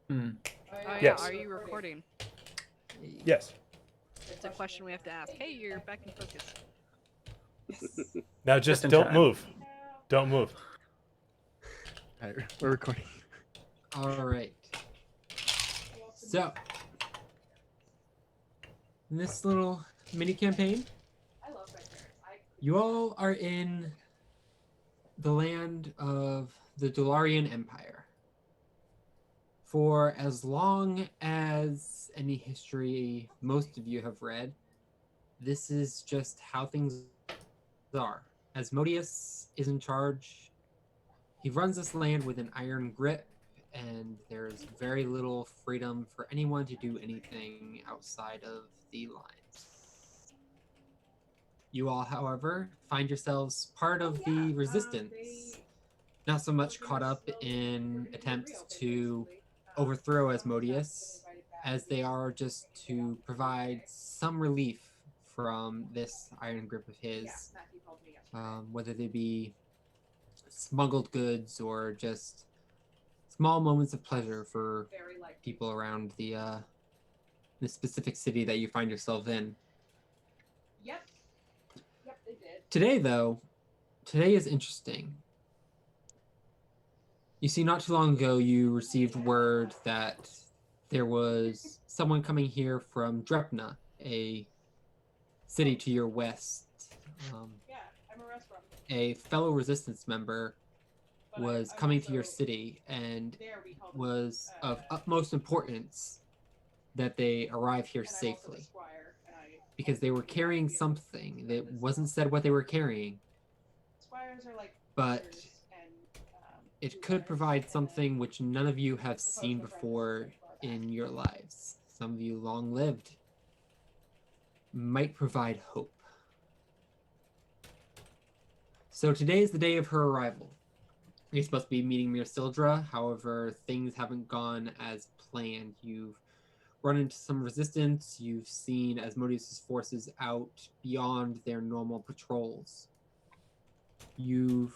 Hmm. Oh yeah, Yes. are you recording? Yes. It's a question we have to ask. Hey, you're back in focus. Yes. Now Just just in don't time. move. Don't move. All right, we're recording. All right. So, in this little mini campaign, you all are in the land of the Dolarian Empire. For as long as any history most of you have read, this is just how things are. Asmodeus is in charge. He runs this land with an iron grip, and there's very little freedom for anyone to do anything outside of the lines. You all, however, find yourselves part of the resistance, not so much caught up in attempts to overthrow Asmodeus as they are just to provide some relief from this iron grip of his, whether they be smuggled goods or just small moments of pleasure for people around the specific city that you find yourself in. Today, though, today is interesting. You see, not too long ago, you received word that there was someone coming here from Drepna, a city to your west. Um, a fellow resistance member was coming to your city and was of utmost importance that they arrive here safely because they were carrying something that wasn't said what they were carrying, but it could provide something which none of you have seen before in your lives. Some of you long lived, might provide hope. So today is the day of her arrival. You're supposed to be meeting Mirsildra, however, things haven't gone as planned. You've run into some resistance, you've seen Asmodeus' forces out beyond their normal patrols. You've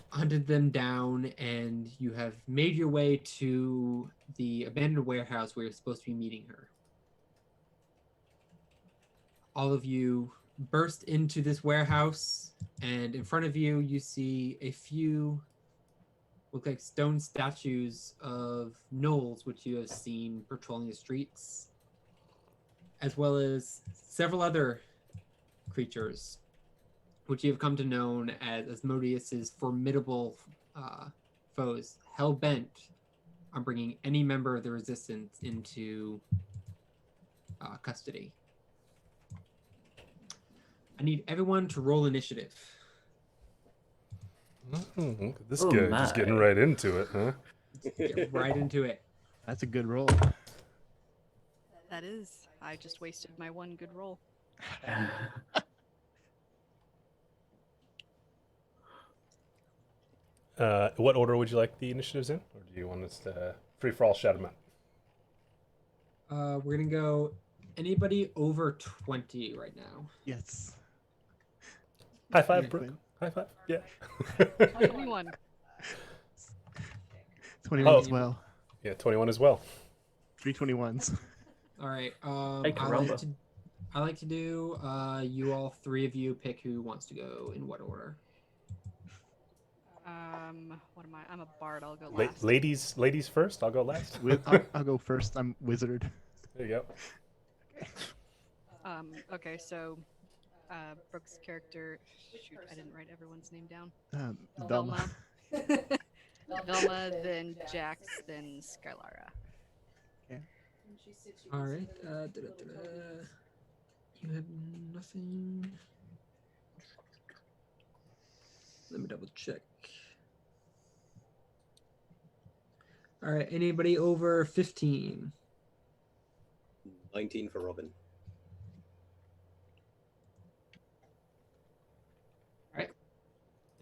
hunted them down and you have made your way to the abandoned warehouse where you're supposed to be meeting her. All of you burst into this warehouse, and in front of you, you see a few look like stone statues of gnolls, which you have seen patrolling the streets, as well as several other creatures, which you have come to know as Asmodeus's formidable foes, hell bent on bringing any member of the resistance into custody. I need everyone to roll initiative. This Oh, guy just getting my. right into it, huh? Get right into it. That's a good roll. That is. I just wasted my one good roll. What order would you like the initiatives in, or do you want us to free for all shout them out? We're gonna go. Anybody over 20 right now? Yes. High five, Yeah. Brooke. High five. Yeah. 21. 21 Oh. as well. Yeah, 21 as well. 321s. All right. Hey, caramba. I like to do. You all three of you pick who wants to go in what order. What am I? I'm a bard. I'll go last. Ladies first. I'll go last. I'll go first. I'm wizard. There you go. Okay, so Brooke's character. Shoot, I didn't write everyone's name down. Velma. Velma, then Jax, then Skylara. All right. You have nothing. Let me double check. All right. Anybody over 15? 19 for Robin. All right.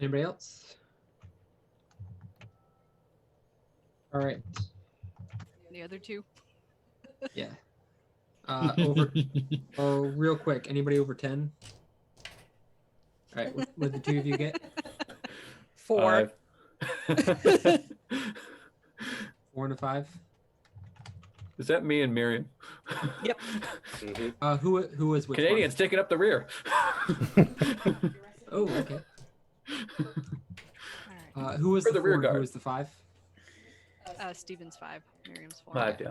Anybody else? All right. The other two. Yeah. Over. Oh, real quick. Anybody over 10? All right. What did the two of you get? 4. 4 and a 5. Is that me and Miriam? Yep. Who was which Canadians taking up the rear. one? Oh, okay. All right. Who was For the the rear 4 and who guard. was the 5? Steven's 5. Miriam's 4. 5, yeah.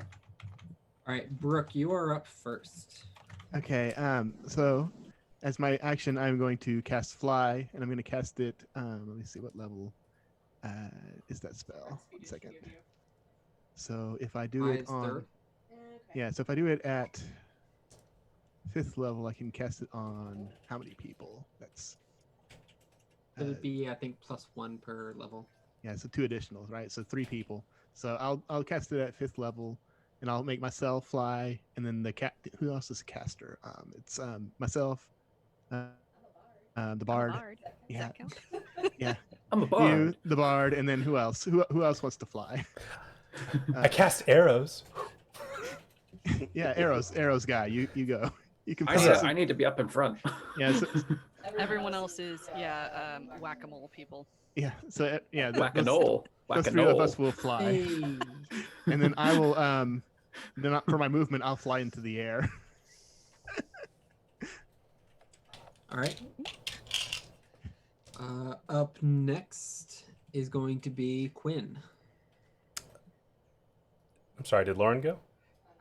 All right, Brooke, you are up first. Okay. So as my action, I'm going to cast Fly, and I'm going to cast it. Let me see what level is that spell. 1 second. So if I do Fly it is on, third. yeah. So if I do it at 5th level, I can cast it on how many people? That's It would be, I think, +1 per level. yeah. So 2 additionals, right? So 3 people. So I'll cast it at 5th level, and I'll make myself Fly, and then the cat. Who else is a caster? It's myself, the bard. Bard. Does Yeah. that count? Yeah. I'm a You, bard. the bard, and then who else? Who else wants to fly? I cast arrows. Yeah, arrows guy. You go. You can. I, fly. I need to be up in front. Yeah. So, Everyone else is, whack-a-mole people. yeah. So yeah. Whack-a-knoll. Those 3 of us Whack-a-knoll. will fly, Hey. and then I will. Then for my movement, I'll fly into the air. All right. Up next is going to be Quinn. I'm sorry, did Lauren go?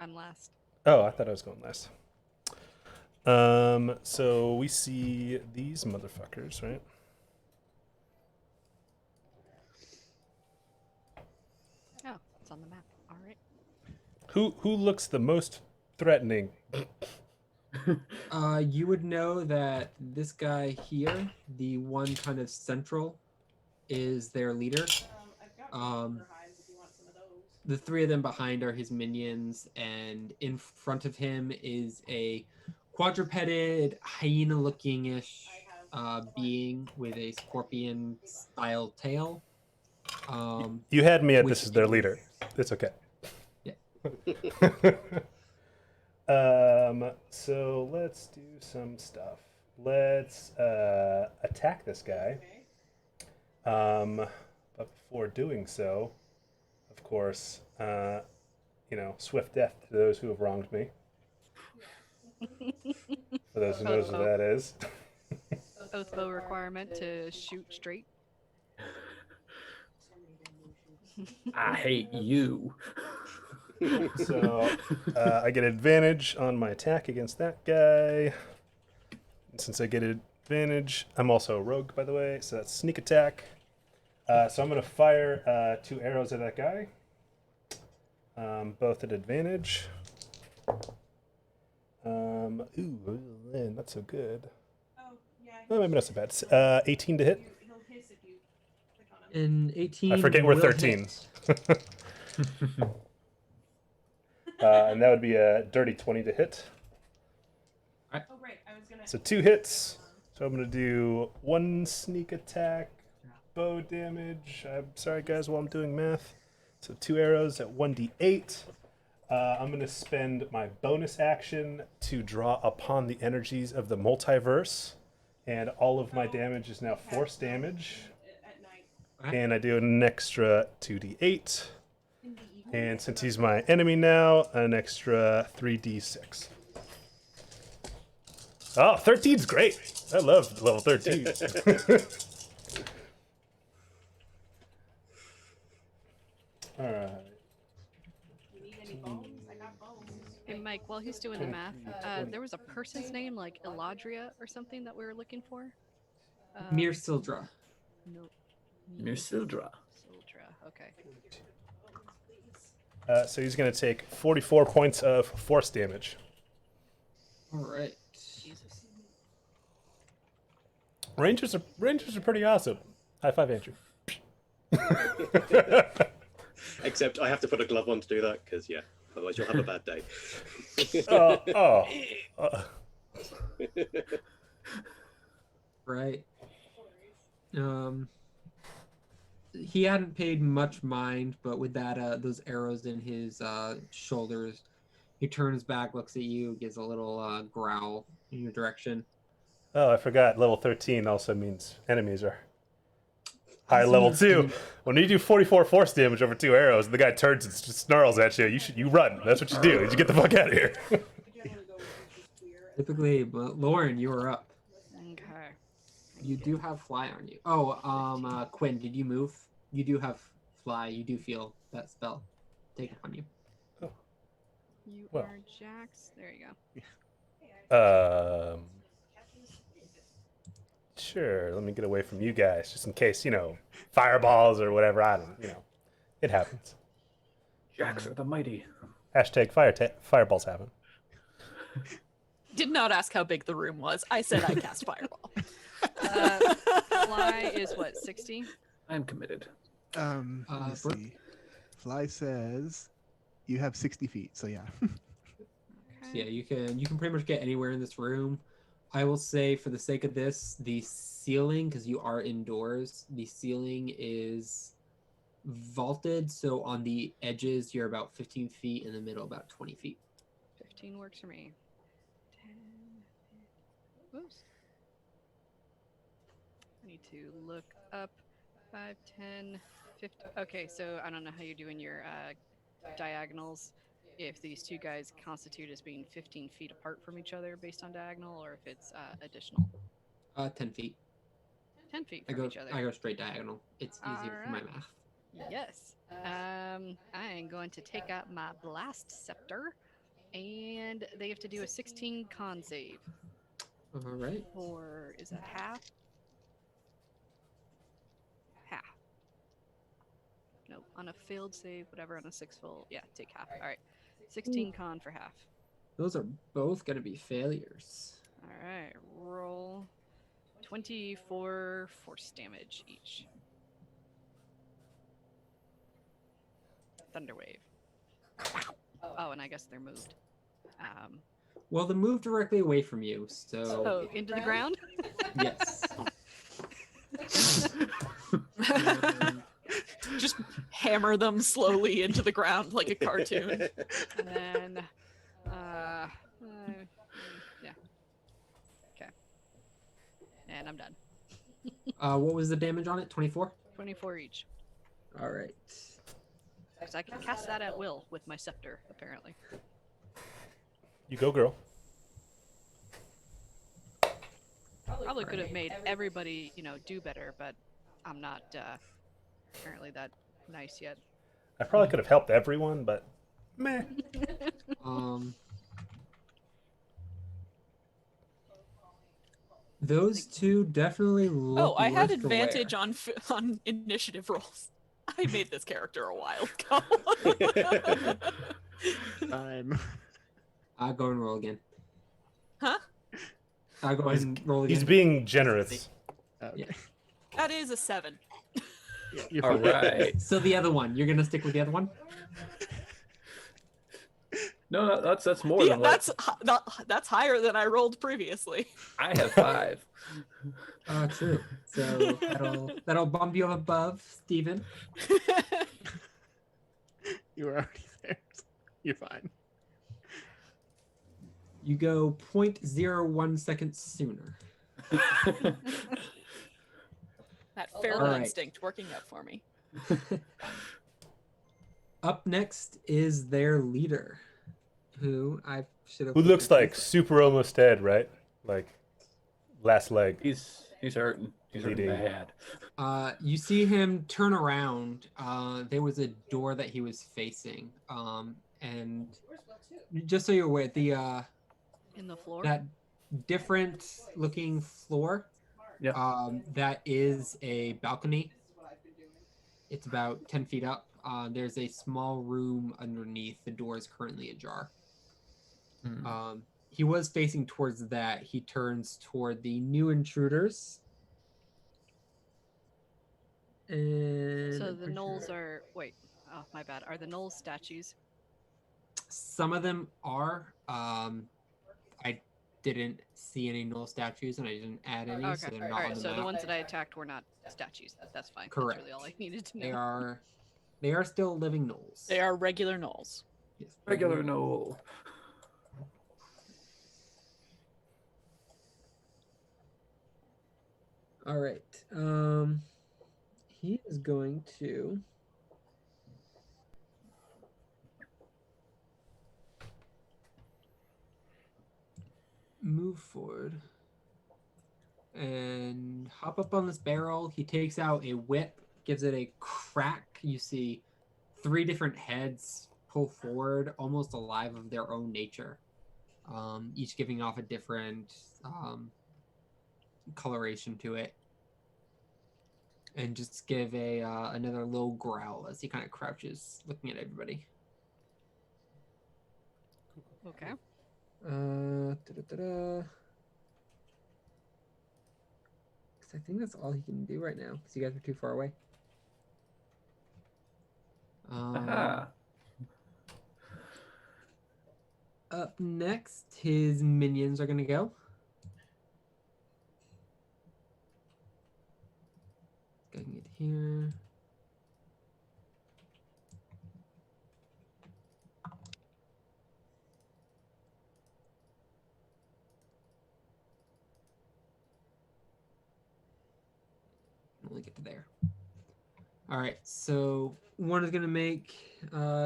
I'm last. Oh, I thought I was going last. So we see these motherfuckers, right? Oh, it's on the map. All right. Who looks the most threatening? You would know that this guy here, the one kind of central, is their leader. The 3 of them behind are his minions, and in front of him is a quadrupeded, hyena-looking-ish being with a scorpion-style tail. You had me at Which this is their is- leader. It's okay. Yeah. So let's do some stuff. Let's attack this guy. But before doing so, of course, swift death to those who have wronged me. For those who knows what that is. Oath bow requirement to shoot straight. I hate you. So I get advantage on my attack against that guy. And since I get advantage, I'm also a rogue, by the way, so that's sneak attack. So I'm going to fire 2 arrows at that guy, both at advantage. Ooh, man, not so good. Oh, maybe not so bad. 18 to hit. And 18. I forget we're will 13. hit. And that would be a dirty 20 to hit. So 2 hits. So I'm going to do 1 sneak attack, bow damage. I'm sorry, guys, while I'm doing math. So 2 arrows at 1d8. I'm going to spend my bonus action to draw upon the energies of the multiverse. And all of my damage is now force damage. And I do an extra 2d8. And since he's my enemy now, an extra 3d6. Oh, 13's great. I love level 13. All right. Hey, Mike, while he's doing the math, there was a person's name like Eladria or something that we were looking for. Mir Sildra. No. Mirsildra. Sildra. Okay. So he's going to take 44 points of force damage. All right. Jesus. Rangers are pretty awesome. High five, Andrew. Except I have to put a glove on to do that because otherwise you'll have a bad day. Right. He hadn't paid much mind, but with that, those arrows in his shoulders, he turns back, looks at you, gives a little growl in your direction. Oh, I forgot. Level 13 also means enemies are high level Awesome. 2. When you do 44 force damage over 2 arrows, and the guy turns and snarls at you, you run. That's what you do. You get the fuck out of here. Typically, but Lauren, you are up. Okay. You do have fly on you. Oh, Quinn, did you move? You do have fly. You do feel that spell take upon you. You Well. are Jax. There you go. Sure. Let me get away from you guys, just in case, fireballs or whatever. I don't, it happens. Jacks are the mighty. Hashtag fireballs happen. Did not ask how big the room was. I said I cast fireball. Fly is what, 60? I'm committed. Let me Brooke? see. Fly says you have 60 feet, so yeah. So yeah, you can pretty much get anywhere in this room. I will say, for the sake of this, the ceiling, because you are indoors, the ceiling is vaulted. So on the edges, you're about 15 feet. In the middle, about 20 feet. 15 works for me. 10. Oops. I need to look up 5, 10, 50. Okay, so I don't know how you're doing your diagonals. If these two guys constitute as being 15 feet apart from each other based on diagonal, or if it's additional. 10 feet. 10 feet I from go each other. I go straight diagonal. It's easier for my Alright. math. Yes. I am going to take out my blast scepter, and they have to do a 16 con save. All right. Or is that half? Half. Nope. On a failed save, whatever. On a 6 full, yeah, take half. All right. 16 con for half. Those are both gonna be failures. All right. Roll 24 force damage each. Thunderwave. Oh, and I guess they're moved. Well, they move directly away from you, so Oh, into the ground? yes. Just hammer them slowly into the ground like a cartoon. And then, yeah. Okay. And I'm done. What was the damage on it? 24? 24 each. All right. Because I can cast that at will with my scepter, apparently. You go, girl. Probably could have made everybody, do better, but I'm not apparently that nice yet. I probably could have helped everyone, but meh. Those two definitely look. Oh, I had worse to wear. advantage on initiative rolls. I made this character a while ago. Time. I'll go and roll again. Huh? I'll go ahead and roll again. He's being generous. Okay. Yeah. That is a 7. Yeah, you're All fine. right. So the other one, you're gonna stick with the other one? No, that's more Yeah, than what that's higher than I rolled previously. I have 5. Oh, true. So that'll bump you up above, Steven. You were already there. You're fine. You go 0.01 seconds sooner. That feral Alright. instinct working out for me. Up next is their leader, who I should have. Who looks like super almost dead, right? Like last leg. He's hurting. He's hurting Bleeding. bad. You see him turn around. There was a door that he was facing. And just so you're aware, In the floor? that different looking floor. Yeah. That is a balcony. It's about 10 feet up. There's a small room underneath. The door is currently ajar. He was facing towards that. He turns toward the new intruders. And So I'm the pretty gnolls sure- are. Wait. Oh, my bad. Are the gnolls statues? Some of them are. I didn't see any null statues, and I didn't add any, so Okay. they're All not on right. the So map. the ones that I attacked were not statues. That's fine. Correct. That's really all I needed to know. They are still living gnolls. They are regular gnolls. Yes. Regular no. All right. he is going to move forward and hop up on this barrel. He takes out a whip, gives it a crack. You see 3 different heads pull forward, almost alive of their own nature, each giving off a different coloration to it, and just give a another low growl as he kind of crouches, looking at everybody. Okay. I think that's all he can do right now because you guys are too far away. Aha. Up next, his minions are gonna go. Getting it here. Only get to there. All right, so one is gonna make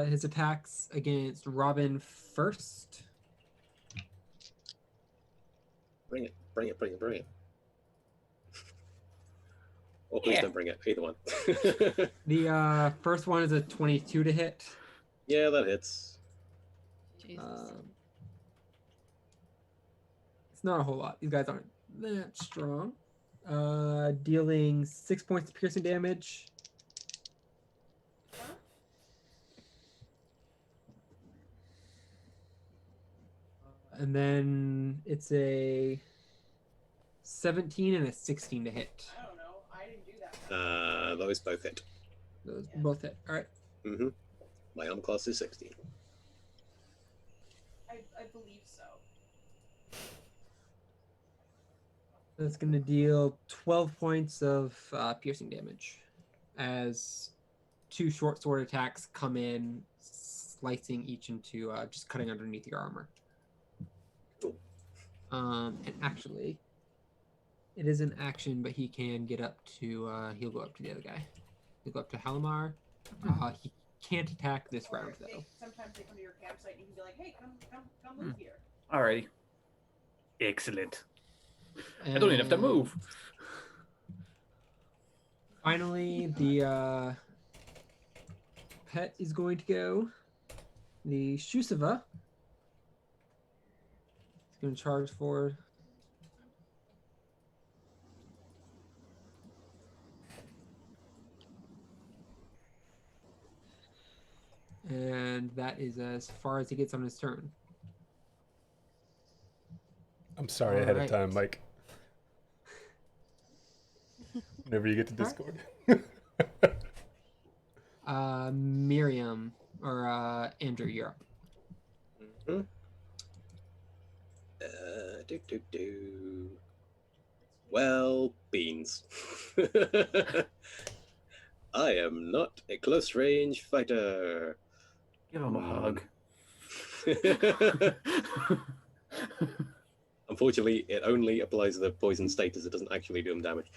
his attacks against Robin first. Bring it, bring it, bring it, bring it. Or please don't bring it, either one. The first one is a 22 to hit. Yeah, that hits. Jesus. It's not a whole lot. These guys aren't that strong. Dealing 6 points of piercing damage. And then it's a 17 and a 16 to hit. I don't know. I didn't do that. Those both hit. Those both hit. All right. Mm-hmm. My armor class is 16. I believe so. That's going to deal 12 points of piercing damage as 2 short sword attacks come in, slicing each into just cutting underneath your armor. Cool. And actually, it is an action, but he can get up to, he'll go up to the other guy. He'll go up to Halimar. He can't attack this round, though. Sometimes they come to your campsite and you can be like, hey, come live here. Alrighty. Excellent. I don't even have to move. Finally, the pet is going to go. The Shusava is going to charge forward. And that is as far as he gets on his turn. I'm sorry All ahead right. of time, Mike. Whenever you get to Discord. Miriam or Andrew, you're up. Mm-hmm. Well, beans. I am not a close range fighter. Give him a hug. Unfortunately, it only applies the poison status. It doesn't actually do them damage.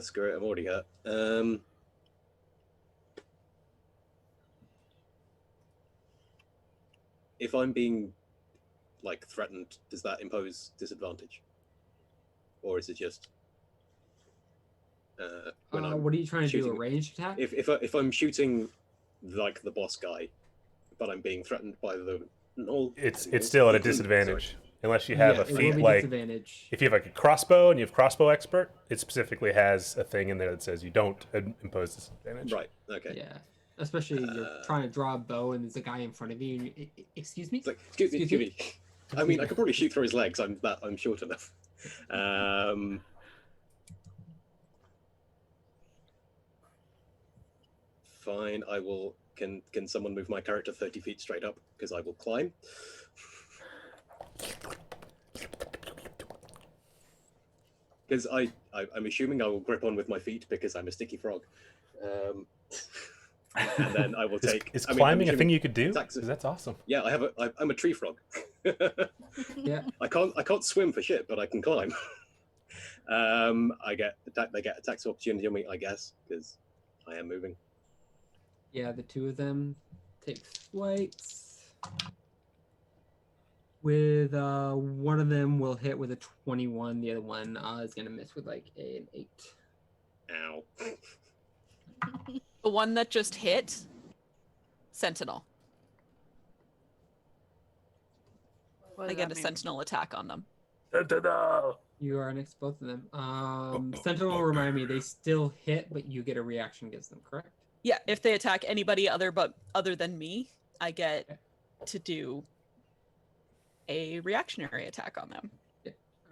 Screw it, I'm already hurt. If I'm being threatened, does that impose disadvantage, or is it just What are you trying to do? A ranged attack? If I'm shooting the boss guy, but I'm being threatened by the it's still at a disadvantage. Unless you have a feat if you have a crossbow and you have crossbow expert, it specifically has a thing in there that says you don't impose disadvantage. Right. Okay. Yeah. Especially you're trying to draw a bow and there's a guy in front of you. And excuse me. It's like, excuse me. I mean, I could probably shoot through his legs. I'm short enough. Fine. I will. Can someone move my character 30 feet straight up? Because I will climb. Because I'm assuming I will grip on with my feet because I'm a sticky frog. And then I will take. Is climbing a thing you could do? Because that's awesome. Yeah, I'm a tree frog. Yeah. I can't swim for shit, but I can climb. They get attacks of opportunity on me, I guess, because I am moving. Yeah, the two of them take flights. With one of them will hit with a 21. The other one is gonna miss with like an 8. Ow. The one that just hit, Sentinel. What I does get that a mean? sentinel attack on them. You are next, both of them. Sentinel will remind me they still hit, but you get a reaction against them, correct? Yeah, if they attack anybody other than me, I get to do a reactionary attack on them.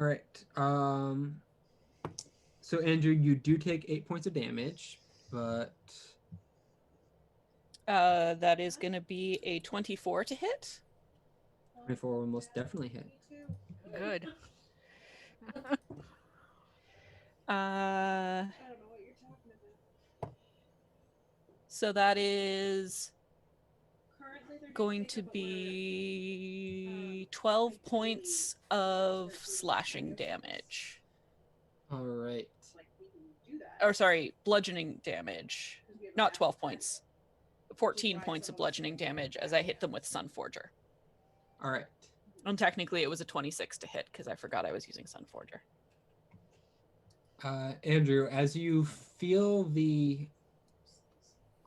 All right. So Andrew, you do take 8 points of damage, but That is going to be a 24 to hit. 24 will most definitely hit. Good. So that is going to be 12 points of slashing damage. All right. Or sorry, bludgeoning damage. Not 12 points. 14 points of bludgeoning damage as I hit them with Sunforger. All right. And technically it was a 26 to hit because I forgot I was using Sunforger. Andrew, as you feel the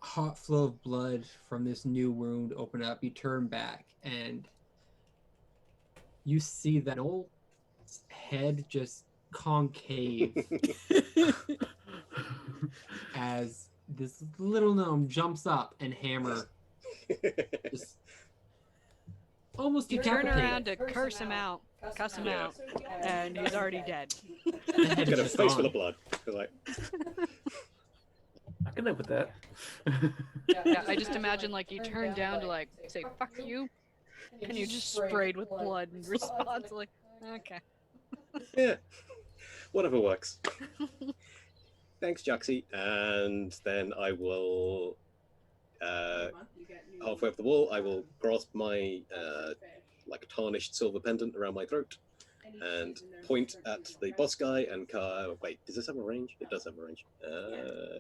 hot flow of blood from this new wound open up, you turn back and you see that old head just concave as this little gnome jumps up and hammer just almost You turn decapitate. around to curse him out, cuss him Yeah. out, and he's already dead. The head Got is a just face full gone. of blood. Like, I can live with that. Yeah, I just imagine like you turn down to like say "fuck you," and you just sprayed with blood in response. Like, okay. yeah, whatever works. Thanks, Jaxie. And then I will, halfway up the wall, I will grasp my like tarnished silver pendant around my throat and point at the boss guy and wait, does this have a range? It does have a range.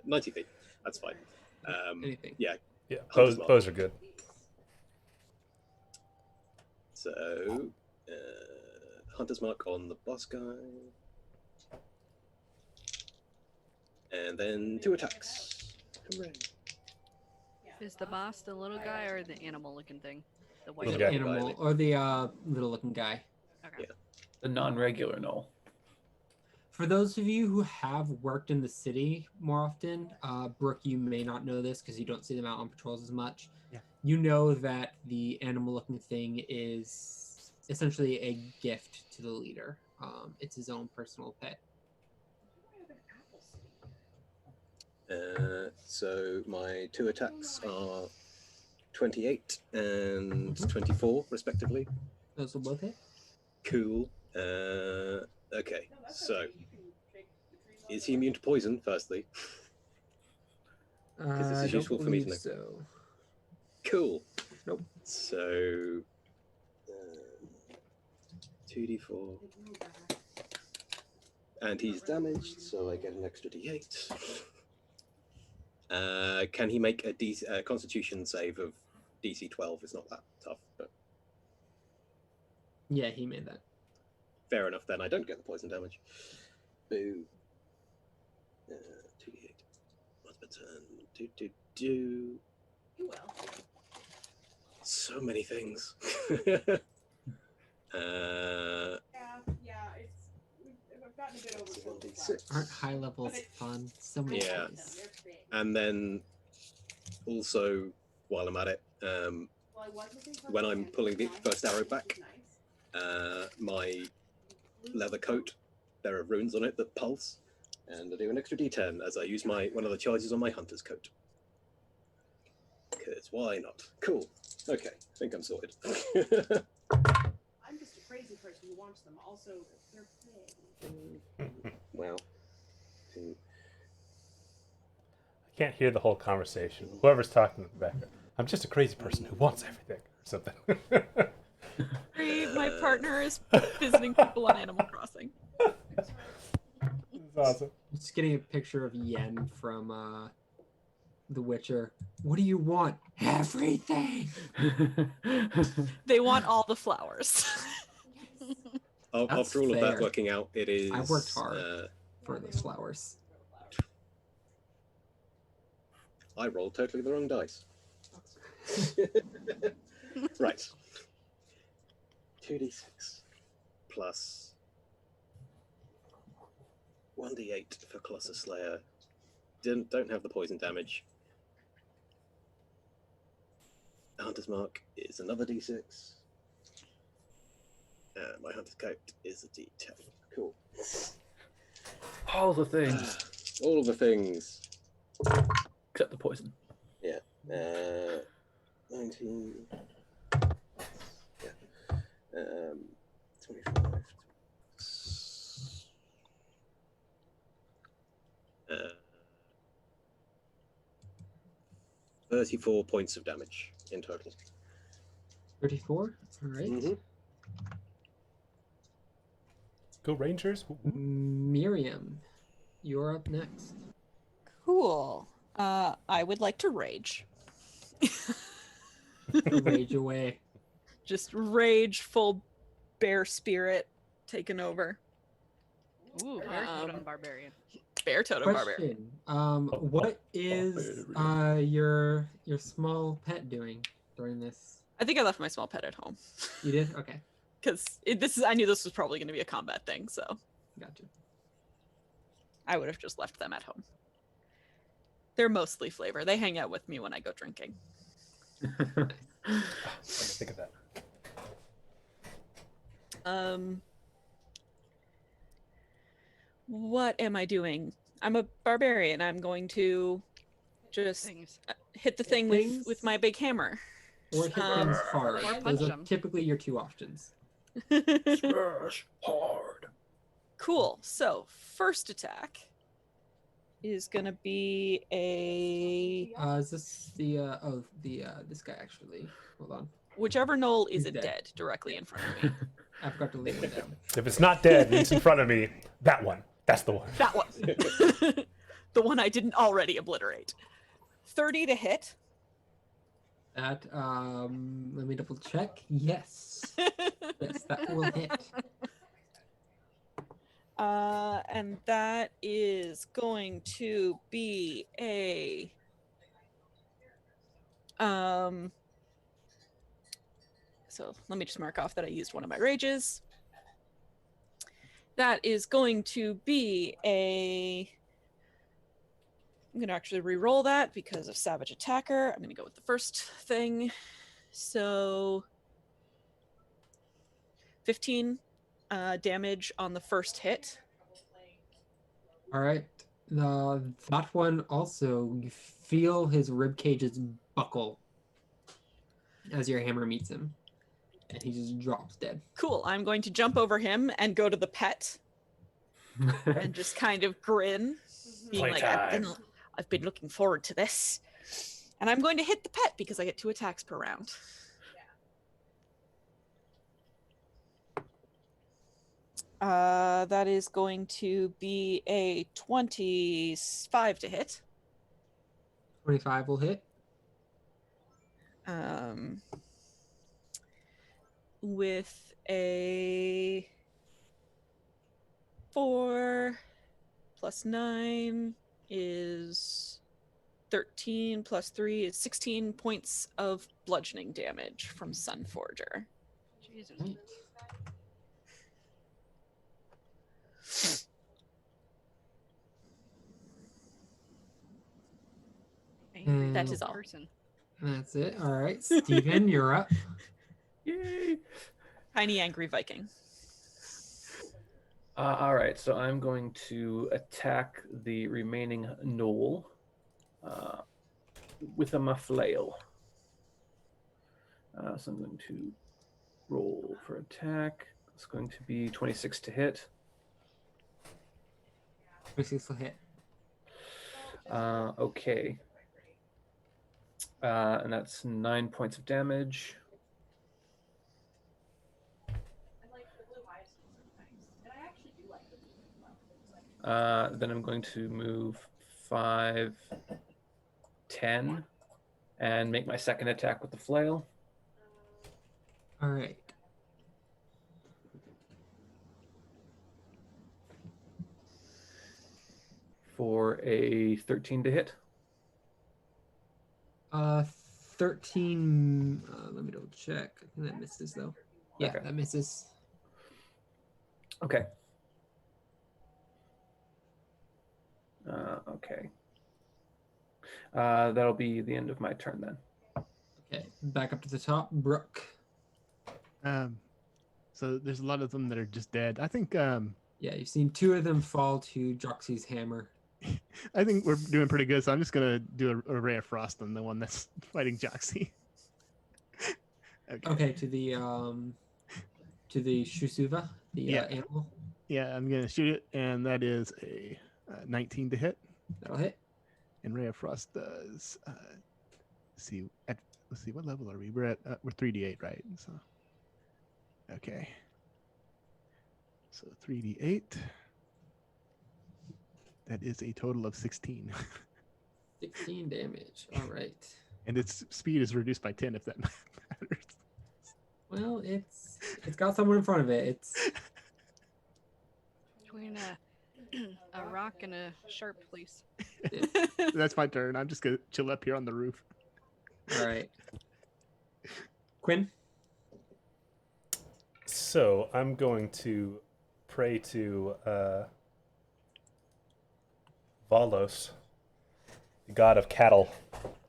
90 feet. That's fine. Anything. Yeah. Yeah, Hunter's Mark. bows are good. So, Hunter's Mark on the boss guy. And then 2 attacks. Hooray. Is the boss the little guy or the animal-looking thing? The white Little The guy. animal or the little looking guy. Okay. Yeah. The non-regular null. For those of you who have worked in the city more often, Brooke, you may not know this because you don't see them out on patrols as much. Yeah. You know that the animal-looking thing is essentially a gift to the leader. It's his own personal pet. So my 2 attacks are 28 and 24, respectively. Those will both hit. Cool. Okay, so is he immune to poison, firstly? Because this is useful for me to know. So. Cool. Nope. So 2d4. And he's damaged, so I get an extra d8. Can he make a Constitution save of DC 12? It's not that tough, but Yeah, he made that. fair enough. Then I don't get the poison damage. Boo. 2d8. What's my turn? Do. You will. So many things. Yeah, I've gotten a bit over So focused 1d6. Aren't high levels fun? So many Yeah. ways. And then also, while I'm at it, when I'm pulling the first arrow back, my leather coat, there are runes on it that pulse, and I do an extra d10 as I use one of the charges on my hunter's coat. Because why not? Cool. Okay, I think I'm sorted. I'm just a crazy person who wants them. Also, they're big. Wow. I can't hear the whole conversation. Whoever's talking in the background. I'm just a crazy person who wants everything or something. Sorry, my partner is visiting people on Animal Crossing. That's awesome. Just getting a picture of Yen from The Witcher. What do you want? Everything. They want all the flowers. That's After all of that fair. working out, it is. I worked hard for those flowers. I rolled totally the wrong dice. Right. 2d6 plus 1d8 for Colossus Slayer. Don't have the poison damage. Hunter's Mark is another d6. And my Hunter's Coat is a d10. Cool. All the things All of the things. except the poison. Yeah. 19. Yeah. 25. 34 points of damage in total. 34? All right. Mhm. Go Rangers. Miriam, you're up next. Cool. I would like to rage. Rage away. Just rage, full bear spirit taken over. Ooh, bear totem barbarian. Bear totem barbarian. Question. What is your small pet doing during this? I think I left my small pet at home. You did? Okay. Because I knew this was probably going to be a combat thing, so Gotcha. I would have just left them at home. They're mostly flavor. They hang out with me when I go drinking. I didn't think of that. What am I doing? I'm a barbarian. I'm going to just Things. hit the thing things? with my big hammer. Or hit things hard. Or punch Those are them. typically your two options. Smash hard. Cool. So first attack is gonna be a Is this the this guy actually? Hold on. whichever knoll He's isn't dead. dead directly in front of me. I forgot to lay one down. If it's not dead and it's in front of me, that one. That's the one. That one. The one I didn't already obliterate. 30 to hit. That let me double check. Yes. Yes, that will hit. And that is going to be a so let me just mark off that I used one of my rages. That is going to be a I'm going to actually re-roll that because of Savage Attacker. I'm going to go with the first thing. So 15 damage on the first hit. All right. That one also, you feel his rib cages buckle as your hammer meets him, and he just drops dead. Cool. I'm going to jump over him and go to the pet and just kind of grin, being like, I've been looking forward to this. And I'm going to hit the pet because I get 2 attacks per round. That is going to be a 25 to hit. 25 will hit. With a 4 plus 9 is 13 plus 3 is 16 points of bludgeoning damage from Sunforger. Jesus. Right. Angry That little is all. person. That's it. All right, Steven, you're up. Yay. Tiny angry Viking. All right, so I'm going to attack the remaining gnoll with my flail. So I'm going to roll for attack. It's going to be 26 to hit. 26 will hit. Okay. And that's 9 points of damage. Then I'm going to move 5, 10, and make my second attack with the flail. All right. For a 13 to hit. 13. Let me double check. I think that misses though. Yeah, Okay. that misses. Okay. Okay. That'll be the end of my turn then. Okay, back up to the top. Brooke. So there's a lot of them that are just dead. I think Yeah, you've seen 2 of them fall to Joxy's hammer. I think we're doing pretty good. So I'm just gonna do a ray of frost on the one that's fighting Joxy. Okay, to the Shusuva, the Yeah. animal. Yeah, I'm gonna shoot it, and that is a 19 to hit. That'll hit. And ray of frost does. Let's see what level are we? We're 3d8, right? So okay. So 3d8. That is a total of 16. 16 damage. All right. And its speed is reduced by 10 if that matters. Well, it's got someone in front of it. It's Between a rock and a sharp place. That's my turn. I'm just gonna chill up here on the roof. all right. Quinn. So I'm going to pray to Valos, the god of cattle,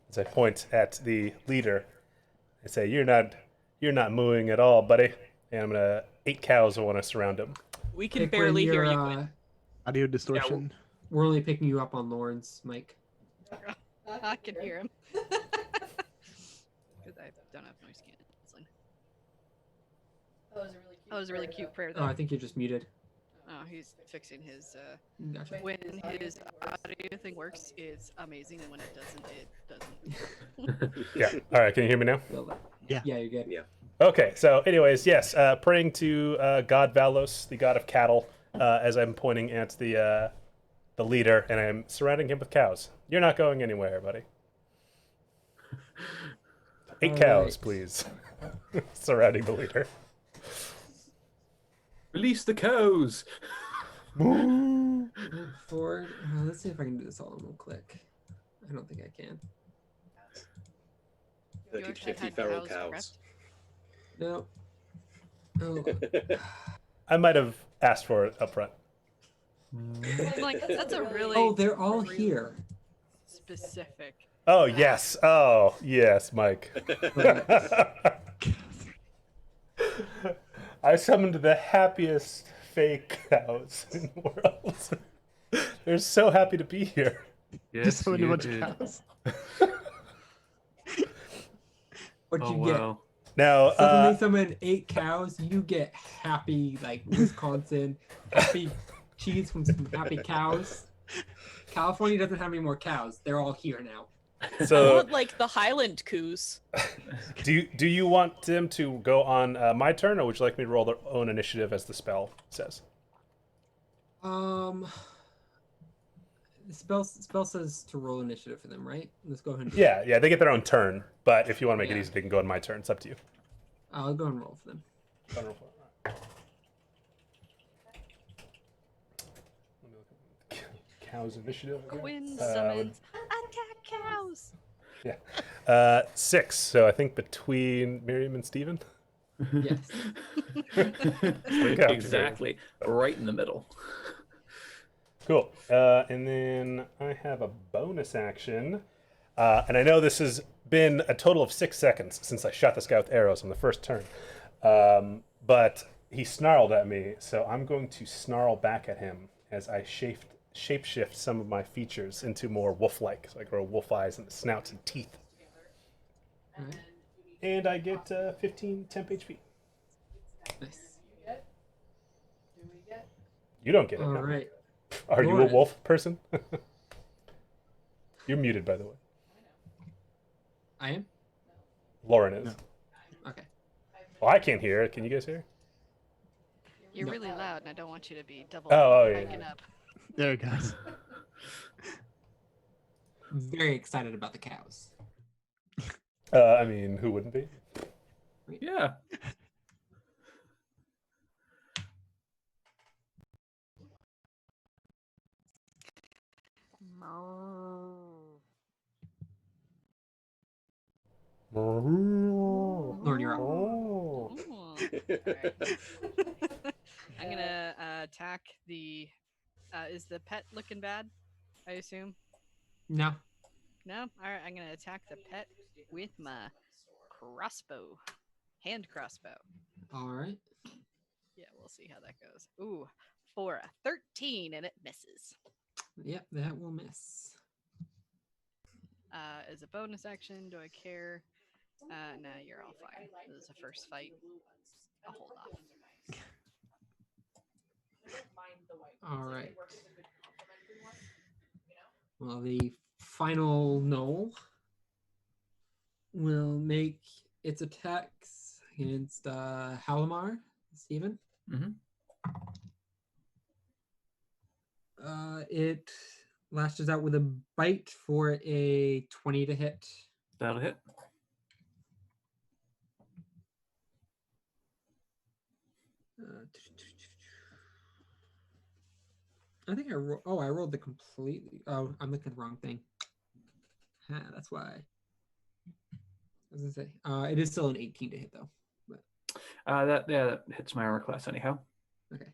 as I point at the leader. I say, "You're not mooing at all, buddy." And I'm gonna 8 cows want to surround him. We can Hey, Quinn, barely hear you're, you. Quinn. Audio distortion. We're only picking you up on Lawrence, Mike. I can hear him. Because I don't have noise canceling. That was a really cute prayer, though. Oh, I think you're just muted. Oh, he's fixing his. Gotcha. When his audio thing works, it's amazing, and when it doesn't. Yeah. All right. Can you hear me now? Yeah. Yeah, you're good. Yeah. Okay. So, anyways, yes, praying to God Valos, the god of cattle, as I'm pointing at the leader, and I'm surrounding him with cows. You're not going anywhere, buddy. 8 All cows, right. please. Surrounding the leader. Release the cows! Move forward. Let's see if I can do this all in one click. I don't think I can. 30 to actually 50 had feral cows cows. No. Oh. I might have asked for it up front. Like, that's a really. Oh, they're all really here. Specific. Oh, yes. Oh, yes, Mike. I summoned the happiest fake cows in the world. They're so happy to be here. Yes, Just summoned a you bunch did. of cows. What'd Oh, you get? wow. Now, Suddenly summon 8 cows, you get happy, like Wisconsin, happy cheese from some happy cows. California doesn't have any more cows. They're all here now. I so want like the Highland coos. do you want them to go on my turn, or would you like me to roll their own initiative as the spell says? The spell says to roll initiative for them, right? Let's go ahead and do Yeah, they get their own turn, but if you want to make it Yeah. easy, they can go on my turn. It's up to you. I'll go and roll for them. Cows initiative. again. Quinn summons attack cows. 6. So I think between Miriam and Steven. Yes. Okay. Exactly. Right in the middle. Cool. And then I have a bonus action. And I know this has been a total of 6 seconds since I shot this guy with arrows on the first turn. But he snarled at me, so I'm going to snarl back at him as I shapeshift some of my features into more wolf-like. So I grow wolf eyes and snouts and teeth. Alright. And I get 15 temp HP. Nice. You don't get it. All no. right. Are you a Lauren. wolf person? You're muted, by the way. I am? Lauren is. Okay. Well, I can't hear it. Can you guys hear? You're No. really loud, and I don't want you to be double Oh, yeah, miking yeah. up. There it goes. Very excited about the cows. I mean, who wouldn't be? Yeah. Lauren, you're up. Oh. Ooh. Alright. I'm gonna attack the. Is the pet looking bad? I assume. No. No. All right. I'm gonna attack the pet with my crossbow, hand crossbow. All right. Yeah, we'll see how that goes. Ooh, for a 13, and it misses. Yep, that will miss. As a bonus action, do I care? No, you're all fine. This is the first fight. I'll hold off. All right. Well, the final knoll will make its attacks against Halimar, Stephen. Mm-hmm. It lashes out with a bite for a 20 to hit. That'll hit. I think I I rolled the completely. Oh, I'm looking at the wrong thing. That's why. I was gonna say it is still an 18 to hit though. But that hits my armor class anyhow. okay.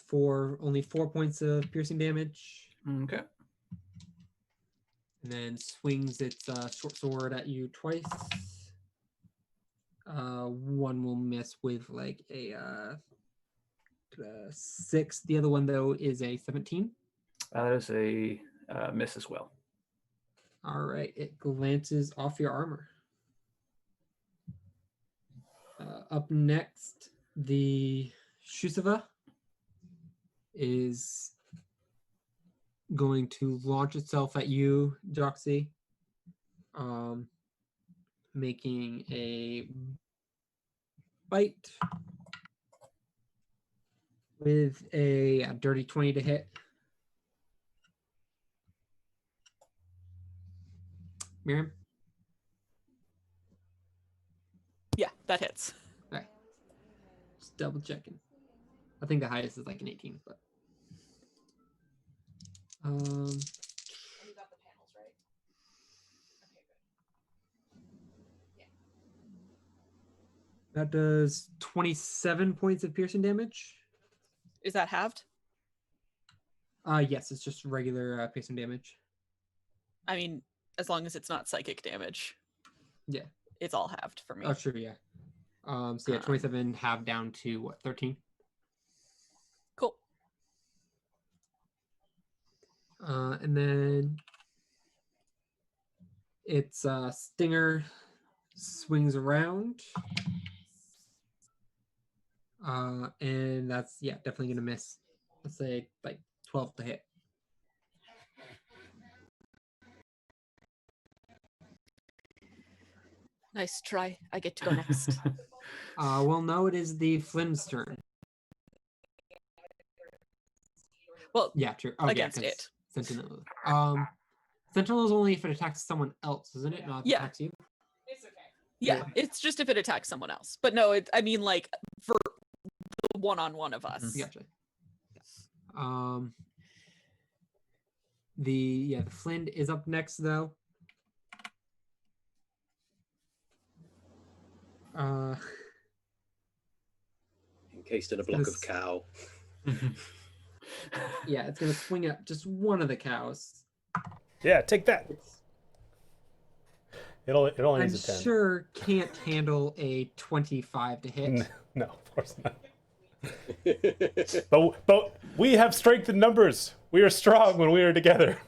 For only 4 points of piercing damage, Okay. and then swings its short sword at you twice. One will miss with like a 6. The other one though is a 17. That is a miss as well. All right, it glances off your armor. Up next, the Shusava is going to launch itself at you, Joxy, making a bite with a dirty 20 to hit. Miriam? Yeah, that hits. Okay. Just double checking. I think the highest is like an 18, but And you got the panels, right? Okay, good. that does 27 points of piercing damage. Is that halved? Yes, it's just regular piercing damage. I mean, as long as it's not psychic damage. Yeah. It's all halved for me. Oh, sure, yeah. So yeah, 27 halved down to what, 13? Cool. And then its stinger swings around. And that's, yeah, definitely going to miss. Let's say like 12 to hit. Nice try. I get to go next. Well, no, it is the Flynn's turn. Well, Yeah, true. Oh, against yeah, 'cause it. Sentinel. Sentinel is only if it attacks someone else, isn't it? Not if it Yeah. attacks you. It's okay. Yeah, Yeah. it's just if it attacks someone else. But no, I mean like for the one-on-one of us. Gotcha. The Flynn is up next though. Encased in a block of cow. Yeah, it's gonna swing at just one of the cows. Yeah, take that. It only I'm needs a 10. sure can't handle a 25 to hit. No, of course not. But we have strength in numbers. We are strong when we are together.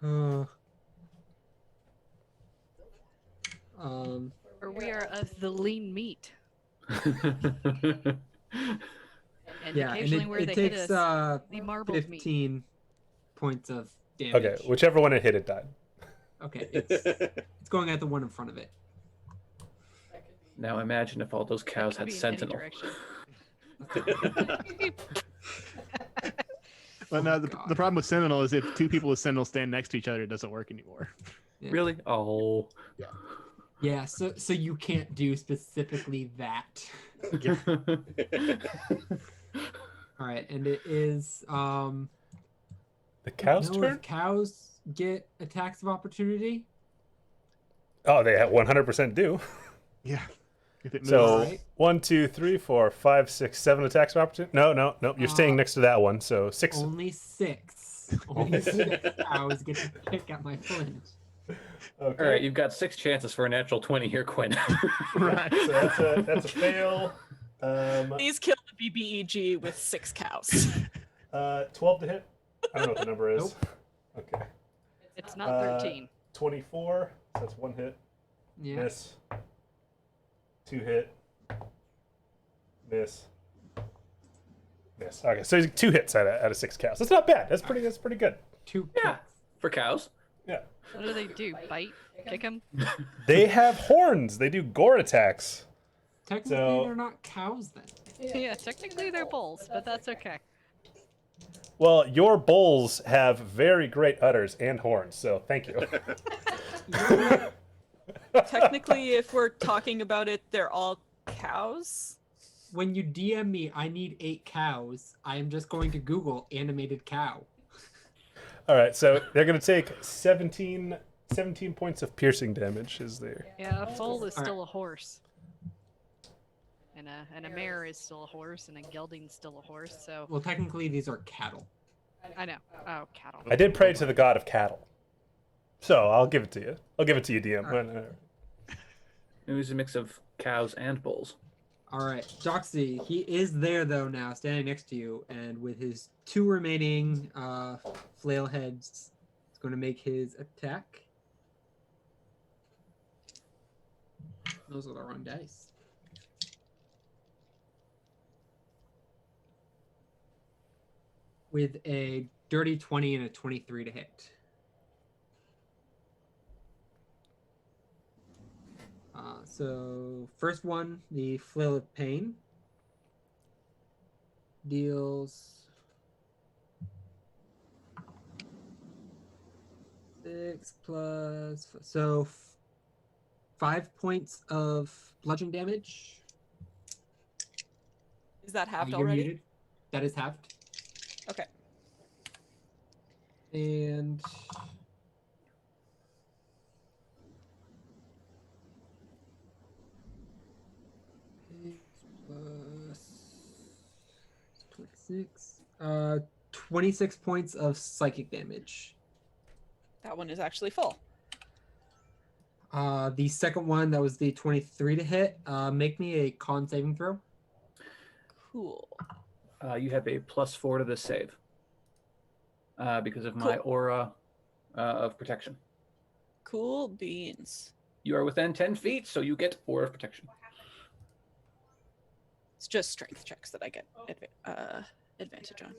Or we are of the lean meat. And Yeah, and occasionally where it they takes hit us, the marbled meat. 15 points of damage. Okay, whichever one it hit, it died. Okay, it's going at the one in front of it. Now imagine if all those cows Could had be in any Sentinel. direction. Well, Oh, no, God. the problem with Sentinel is if two people with Sentinel stand next to each other, it doesn't work anymore. Yeah. Really? Oh. Yeah, so you can't do specifically that. All right, and it is The cow's know turn? if cows get attacks of opportunity. Oh, they 100% do. Yeah. If it moves. So Alright. 1, 2, 3, 4, 5, 6, 7 attacks of opportunity. No. You're staying next to that one. So 6. Only 6. Only 6 cows get to pick at my flint. Okay. All right, you've got 6 chances for a natural 20 here, Quinn. Right. So that's a fail. Please kill the BBEG with 6 cows. 12 to hit. I don't know what the number is. Nope. Okay. It's not 13. 24. So that's 1 hit. Yeah. Miss. 2 hit. Miss. Miss. Okay, so 2 hits out of 6 cows. That's not bad. That's pretty good. 2 Yeah, for cows. Yeah. What do they do? Bite? Kick him? They have horns. They do gore attacks. Technically, So- they're not cows then. Yeah, technically they're bulls, but that's okay. Well, your bulls have very great udders and horns, so thank you. Technically, if we're talking about it, they're all cows. When you DM me, I need 8 cows. I am just going to Google animated cow. All right, so they're going to take 17 points of piercing damage is there. Yeah, a foal is Alright. still a horse. And a mare is still a horse, and a gelding's still a horse, so Well, technically, these are cattle. I know. Oh, cattle. I did pray to the god of cattle. So I'll give it to you. I'll give it to you, DM. It was a mix of cows and bulls. All right, Doxy, he is there though now, standing next to you, and with his 2 remaining flail heads, he's going to make his attack. Those are the wrong dice. With a dirty 20 and a 23 to hit. So first one, the Flail of Pain deals 6 plus 5 points of bludgeon damage. Is that halved You're already? muted. That is halved. Okay. And plus 26. 26 points of psychic damage. That one is actually full. The second one, that was the 23 to hit. Make me a con saving throw. Cool. You have a +4 to this save because of my aura of protection. Cool beans. You are within 10 feet, so you get aura of protection. It's just strength checks that I get advantage on.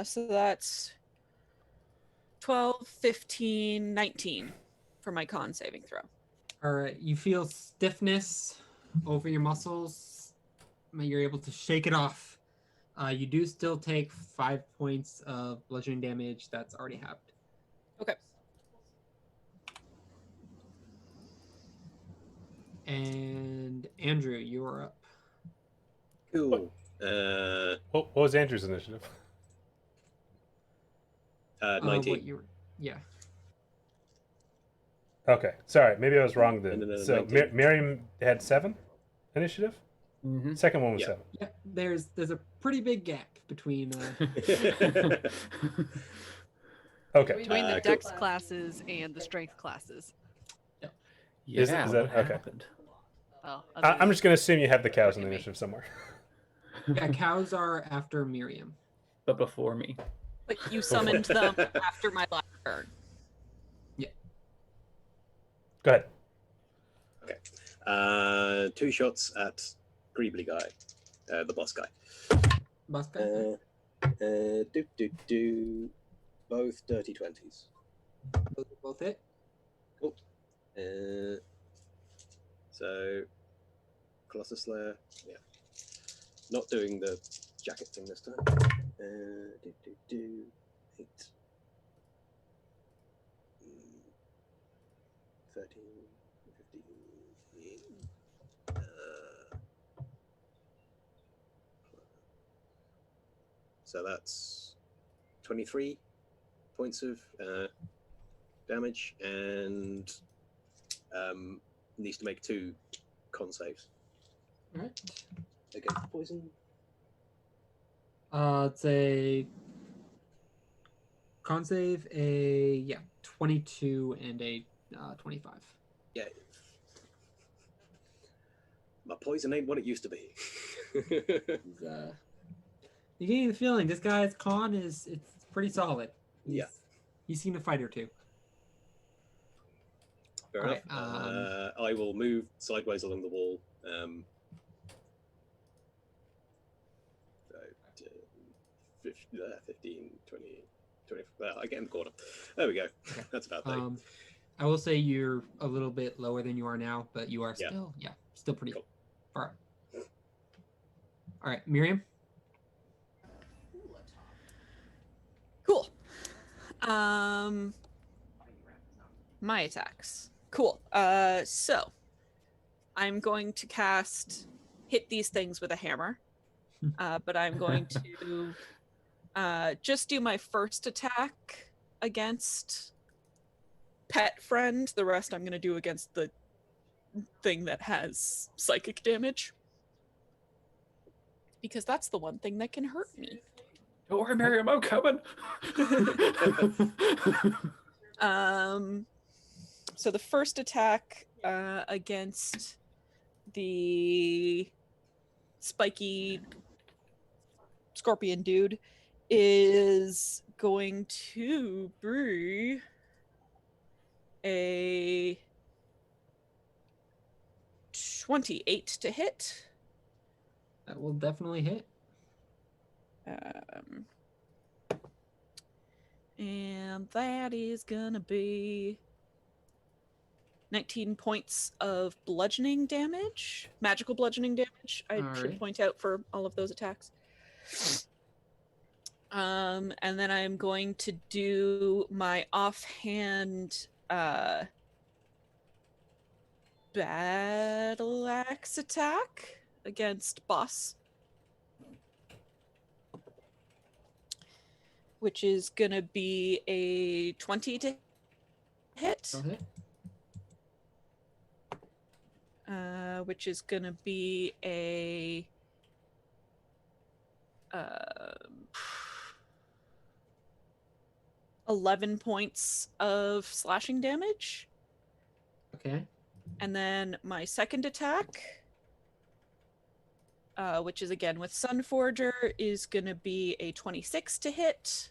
So that's 12, 15, 19 for my con saving throw. All right, you feel stiffness over your muscles. You're able to shake it off. You do still take 5 points of bludgeoning damage. That's already halved. Okay. And Andrew, you are up. Cool. What was Andrew's initiative? 19. What you were, yeah. Okay, sorry, maybe I was wrong then. No, So 19. Miriam had 7 initiative. Mm-hmm. Second one was Yeah. 7. Yeah, there's a pretty big gap between. Okay. Between the cool. dex classes and the strength classes. Yeah, Is that- what okay. happened? Well, I'm just going to assume you have the cows in the Look at me. initiative somewhere. Yeah, cows are after Miriam. But before me. But you summoned them after my last turn. Go ahead. Okay. 2 shots at Greebly guy, the boss guy. Boss guy? Both dirty 20s. Both hit. So Colossus Slayer. Yeah. Not doing the jacket thing this time. 8. 13, 15. So that's 23 points of damage, and needs to make 2 con saves. All right. Against poison. It's a con save, 22 and a 25. Yeah. My poison ain't what it used to be. He's, you're getting the feeling this guy's con it's pretty solid. Yeah. He's seen a fight or two. Fair Alright, enough. I will move sideways along the wall. 15, 20, 20. Well, I get in the corner. There we go. Okay. That's about right. I will say you're a little bit lower than you are now, but you are still pretty Cool. far. All right, Miriam. Cool. My attacks. Cool. So I'm going to hit these things with a hammer. But I'm going to just do my first attack against Pet Friend. The rest I'm going to do against the thing that has psychic damage. Because that's the one thing that can hurt me. Don't worry, Miriam, I'm coming. So the first attack against the spiky scorpion dude is going to be a 28 to hit. That will definitely hit. And that is gonna be 19 points of bludgeoning damage, magical bludgeoning damage. I should point out for all of those attacks. And then I'm going to do my offhand battle axe attack against Boss, which is gonna be a 20 to hit. That'll hit. Which is gonna be a 11 points of slashing damage. Okay. And then my second attack, which is again with Sunforger, is gonna be a 26 to hit.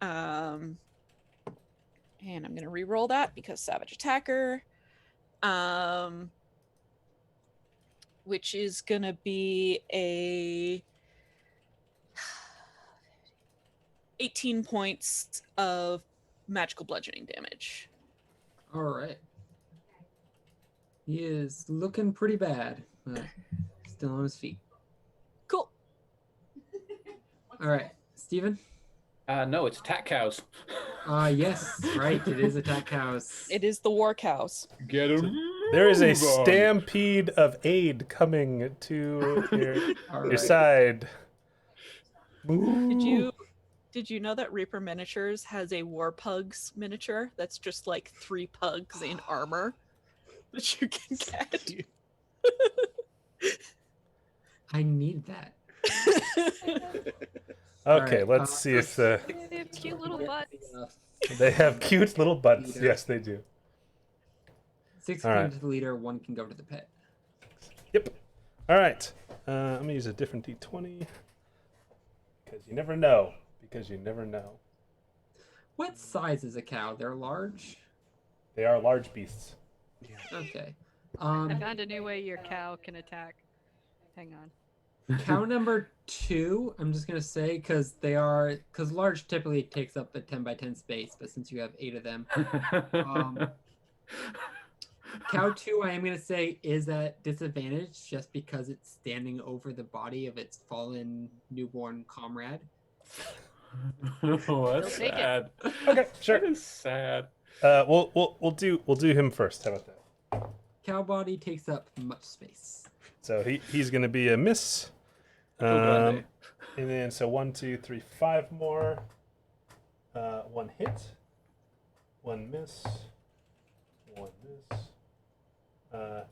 And I'm gonna re-roll that because Savage Attacker. Which is gonna be a 18 points of magical bludgeoning damage. All right. He is looking pretty bad, but still on his feet. Cool. All right, Steven? No, it's attack cows. Yes, right. It is attack cows. It is the war cows. Get him. There is a stampede of aid coming to your side. Did you know that Reaper Miniatures has a War Pugs miniature that's just like 3 pugs in armor that you can get? I need that. Okay, All right, let's see if the They have cute little butts. they have cute little butts. Yes, they do. 6 All can right. go to the leader, 1 can go to the pet. Yep. All right. I'm gonna use a different d20 because you never know. What size is a cow? They're large? They are large beasts. Okay. I found a new way your cow can attack. Hang on. Cow number 2, I'm just going to say, because large typically takes up a 10 by 10 space, but since you have 8 of them, Cow 2, I am going to say, is at disadvantage just because it's standing over the body of its fallen newborn comrade. Oh, that's They'll take it. sad. Okay, sure. That is sad. We'll do him first. How about that? Cow body takes up much space. So he's gonna be a miss. Phil Grande. And then so 1, 2, 3, 5 more. 1 hit, 1 miss, 1 miss.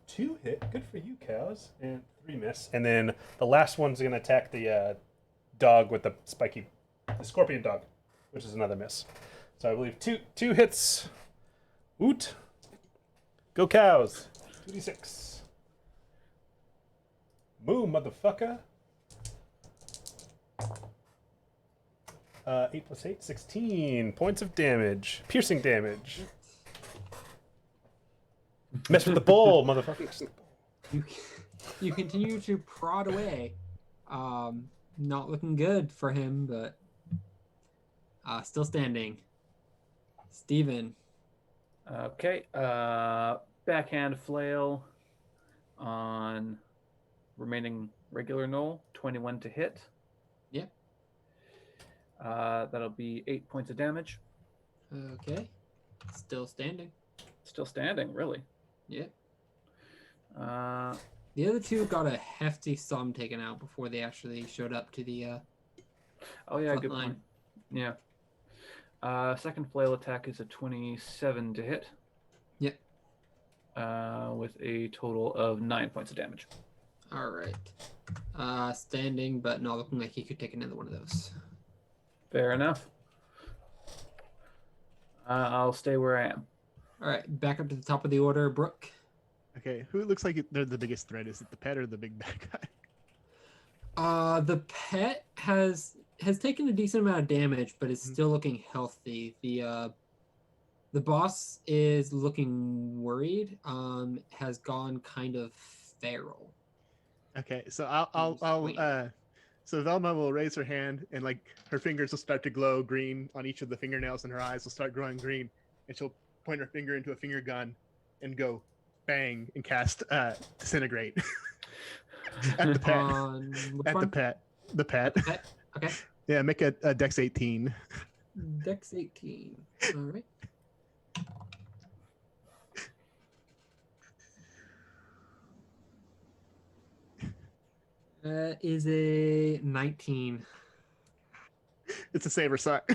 2 hit. Good for you, cows. And 3 miss. And then the last one's gonna attack the dog with the scorpion dog, which is another miss. So I believe two hits. Woot. Go cows. 2d6. Moo, motherfucker. 8 plus 8, 16 points of damage. Piercing damage. Mess with the bull, motherfucker. You continue to prod away. Not looking good for him, but still standing. Steven. Okay. Backhand flail on remaining regular knoll. 21 to hit. Yep. That'll be 8 points of damage. Okay. Still standing. Still standing, really. Yep. The other two got a hefty sum taken out before they actually showed up to the oh yeah, good line. point. Yeah. Second flail attack is a 27 to hit. Yep. With a total of 9 points of damage. All right. Standing, but not looking like he could take another one of those. Fair enough. I'll stay where I am. All right, back up to the top of the order, Brooke. Okay, who looks like they're the biggest threat? Is it the pet or the big bad guy? The pet has taken a decent amount of damage, but is still looking healthy. The boss is looking worried. Has gone kind of feral. Okay, so so Velma will raise her hand and like her fingers will start to glow green on each of the fingernails, and her eyes will start growing green, and she'll point her finger into a finger gun and go bang and cast disintegrate at the pet. At the pet. The pet. Okay. Yeah, make a Dex 18. Dex 18. All right. Is a 19. It's a saber shot.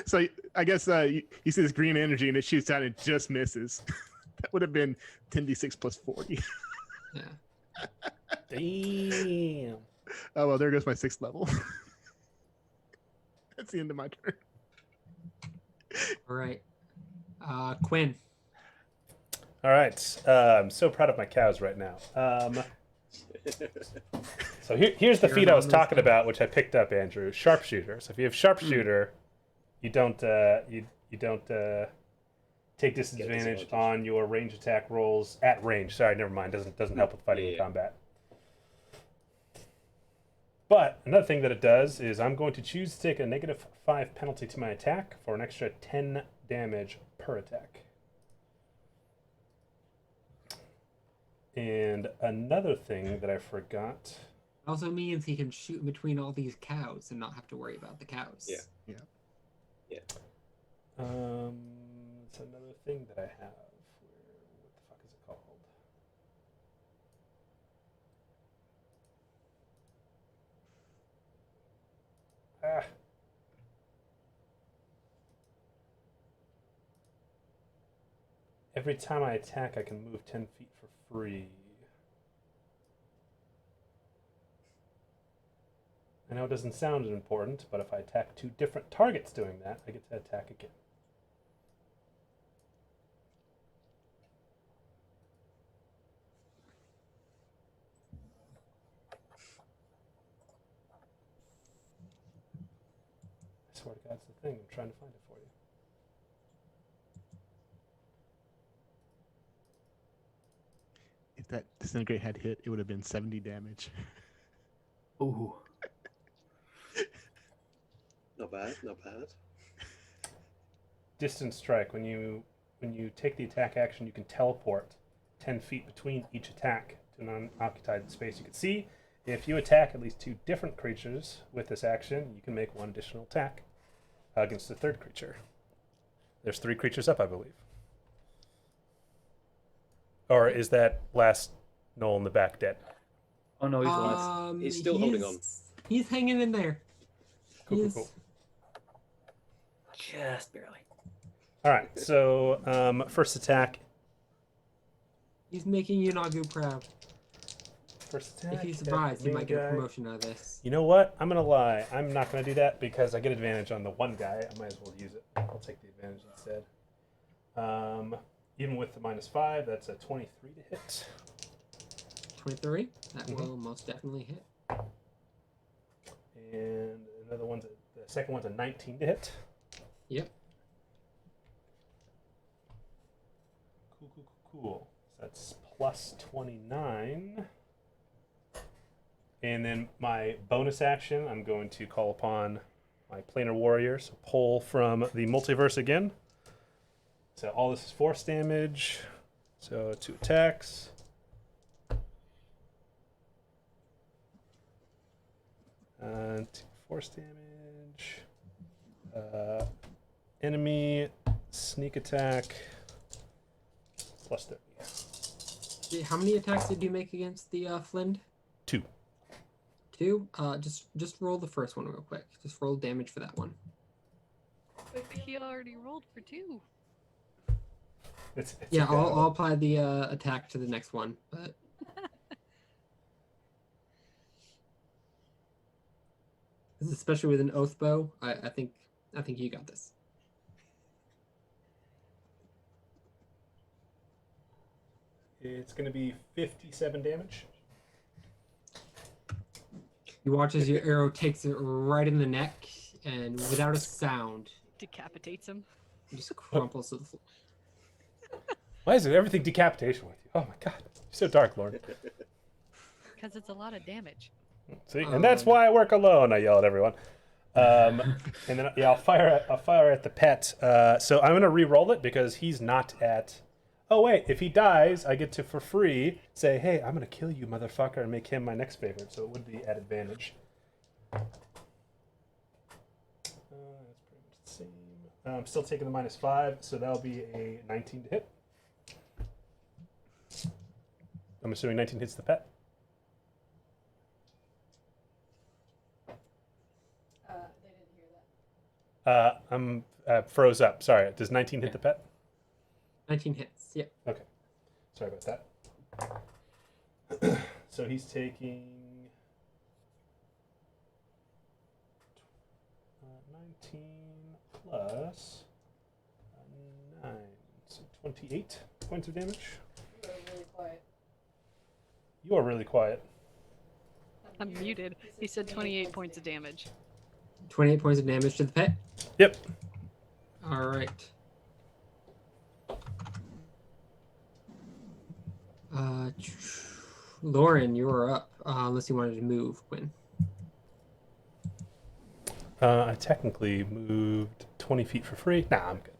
So I guess you see this green energy and it shoots out and it just misses. That would have been 10d6 plus 40. Yeah. Damn. Oh, well, there goes my 6th level. That's the end of my turn. All right. Quinn. All right. I'm so proud of my cows right now. So here's the feat I was talking about, which I picked up, Andrew. Sharpshooter. So if you have sharpshooter, you don't take disadvantage on your range attack rolls at range. Sorry, never mind. Doesn't help with fighting in combat. But another thing that it does is I'm going to choose to take a -5 penalty to my attack for an extra 10 damage per attack. And another thing that I forgot. Also means he can shoot in between all these cows and not have to worry about the cows. Yeah. It's another thing that I have. What the fuck is it called? Every time I attack, I can move 10 feet for free. I know it doesn't sound important, but if I attack 2 different targets doing that, I get to attack again. I swear to God, it's the thing. I'm trying to find it for you. If that disintegrate had hit, it would have been 70 damage. Ooh. Not bad, not bad. Distance strike. When you when you take the attack action, you can teleport 10 feet between each attack to an unoccupied space. You can see if you attack at least 2 different creatures with this action, you can make 1 additional attack against the 3rd creature. There's 3 creatures up, I believe. Or is that last Knoll in the back dead? Oh no, he's alive. He's still holding on. He's hanging in there. Cool. Just barely. All right, so first attack. He's making Yunagu proud. First attack. If he at survives, the he main might get a guy. promotion out of this. You know what? I'm gonna lie. I'm not gonna do that because I get advantage on the one guy. I might as well use it. I'll take the advantage instead. Even with the -5, that's a 23 to hit. 23. That will most definitely hit. And another one's the second one's a 19 to hit. Yep. Cool. So that's plus 29. And then my bonus action, I'm going to call upon my planar warriors, pull from the multiverse again. So all this is force damage. So 2 attacks. And 2 force damage. Enemy sneak attack. Plus 30. How many attacks did you make against the Flind? 2. 2. Just roll the first one real quick. Just roll damage for that one. But he already rolled for 2. It's Yeah, okay. I'll apply the attack to the next one, but especially with an oath bow, I think you got this. It's going to be 57 damage. You watch as your arrow takes it right in the neck, and without a sound, Decapitates him. it just crumples to the floor. Why is it everything decapitation with you? Oh my god. You're so dark, Lord. Because it's a lot of damage. See? And that's why I work alone, I yell at everyone. And then I'll fire at the pet. So I'm going to re-roll it because he's not at... Oh wait, if he dies, I get to, for free, say, hey, I'm going to kill you, motherfucker, and make him my next favorite. So it would be at advantage. That's pretty much the same. I'm still taking the -5, so that'll be a 19 to hit. I'm assuming 19 hits the pet. They didn't hear that. I'm froze up. Sorry. Does 19 hit the pet? 19 hits. Yep. Okay. Sorry about that. So he's taking 19 plus 9, so 28 points of damage. You are really quiet. You are really quiet. I'm muted. He said 28 points of damage. 28 points of damage to the pet. Yep. All right. Lauren, you're up. Unless you wanted to move, Quinn. I technically moved 20 feet for free. Nah, I'm good.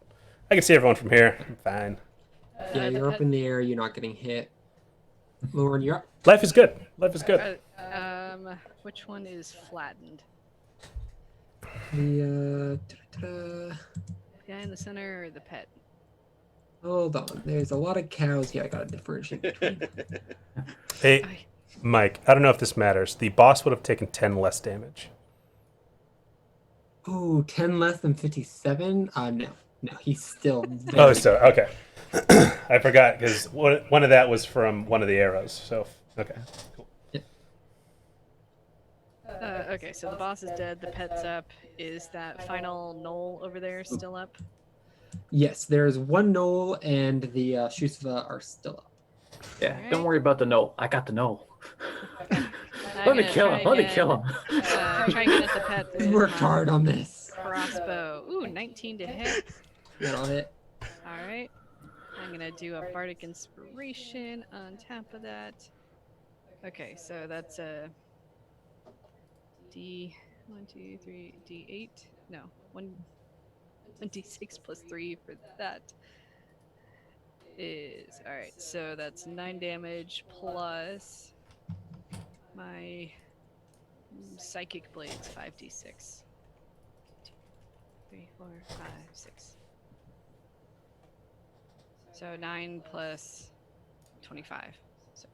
I can see everyone from here. I'm fine. Yeah, you're up in the air. You're not getting hit. Lauren, you're up. Life is good. Life is good. Which one is flattened? The The guy in the center or the pet? hold on. There's a lot of cows here. I gotta differentiate between. Hey, Mike, I don't know if this matters. The boss would have taken 10 less damage. Oh, 10 less than 57? No, he's still. Oh, so, okay. I forgot because one of that was from one of the arrows. So, okay, cool. Okay, so the boss is dead. The pet's up. Is that final knoll over there still up? Yes, there's one knoll and the Shusva are still up. Yeah, Alright. don't worry about the knoll. I got the knoll. I'm Let me gonna kill try him. Let me again. kill him. Try again at the pet. We with worked my hard on this. Crossbow. Ooh, 19 to hit. That'll hit. All right. I'm gonna do a bardic inspiration on top of that. Okay, so that's a D 1, 2, 3, D8. No, 1D6 plus 3 for that. is all right. So that's 9 damage plus my psychic blades 5d6. 3, 4, 5, 6. So 9 plus 25. So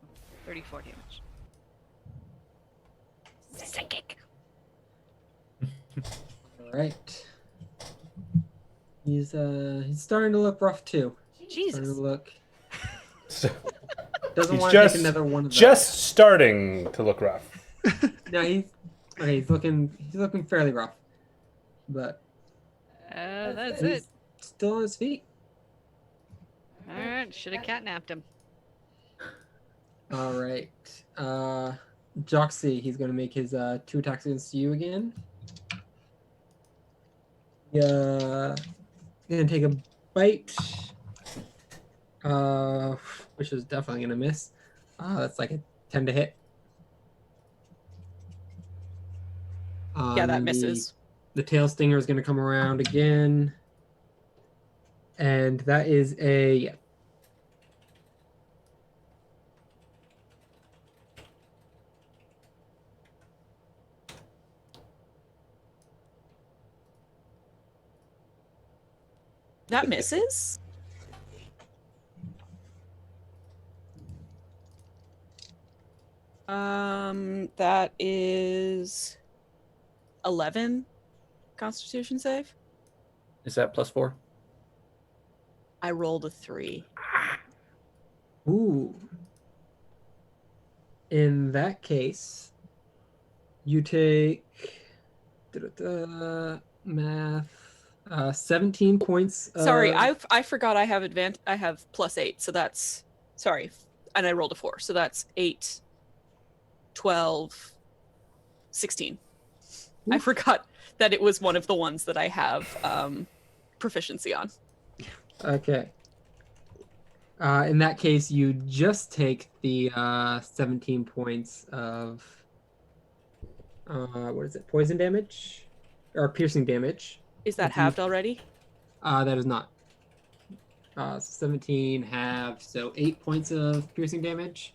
34 damage. Psychic. All right. He's starting to look rough too. Starting to Jesus. look. So Doesn't he's want to take just another one of those. just starting to look rough. No, he's looking fairly rough, but That's he's it. still on his feet. All right. Should have catnapped him. All right. Joxy, he's gonna make his 2 attacks against you again. Yeah, gonna take a bite. Which is definitely gonna miss. That's like a 10 to hit. Yeah, And that then misses. The tail stinger is gonna come around again, and that is a That misses. That is 11 Constitution save. Is that +4? I rolled a 3. Ooh. In that case, you take math 17 points. Sorry, of, I forgot I have I have +8, so that's sorry, and I rolled a 4, so that's 8, 12, 16. I Oof. forgot that it was one of the ones that I have proficiency on. Okay. In that case, you just take the 17 points of what is it? Poison damage or piercing damage. Is that If you- halved already? That is not. 17 half, so 8 points of piercing damage.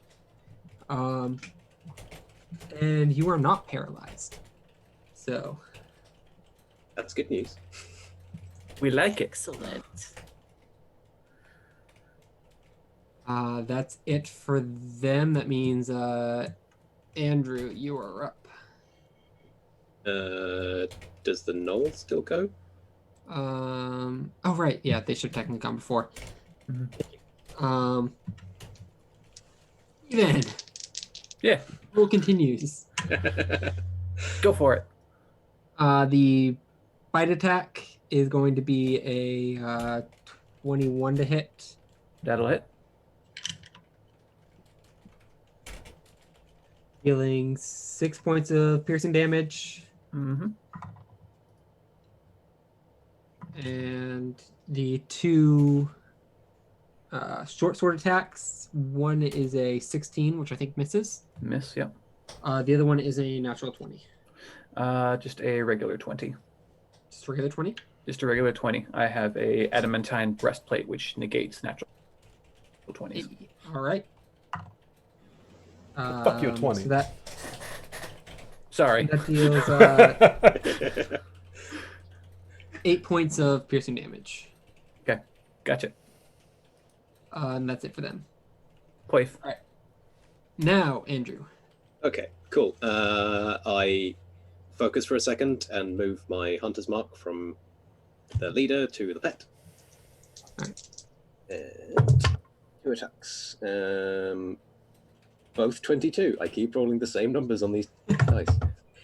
And you are not paralyzed. So That's good news. We like it. Excellent. that's it for them. That means Andrew, you are up. Does the knoll still go? Oh right, yeah, they should have technically gone before. Even. Yeah, Roll continues. go for it. The bite attack is going to be a 21 to hit. That'll hit. Dealing 6 points of piercing damage. Mm-hmm. And the 2 short sword attacks. One is a 16, which I think misses. Miss, yep. The other one is a natural 20. Just a regular 20. Just regular 20? Just a regular 20. I have a adamantine breastplate, which negates natural 20s. All right. Fuck you, 20. So that Sorry. that deals 8 points of piercing damage. Okay, gotcha. And that's it for them. Quaif. Now, Andrew. Okay, cool. I focus for a second and move my hunter's mark from the leader to the pet. Alright. And 2 attacks. Both 22. I keep rolling the same numbers on these dice.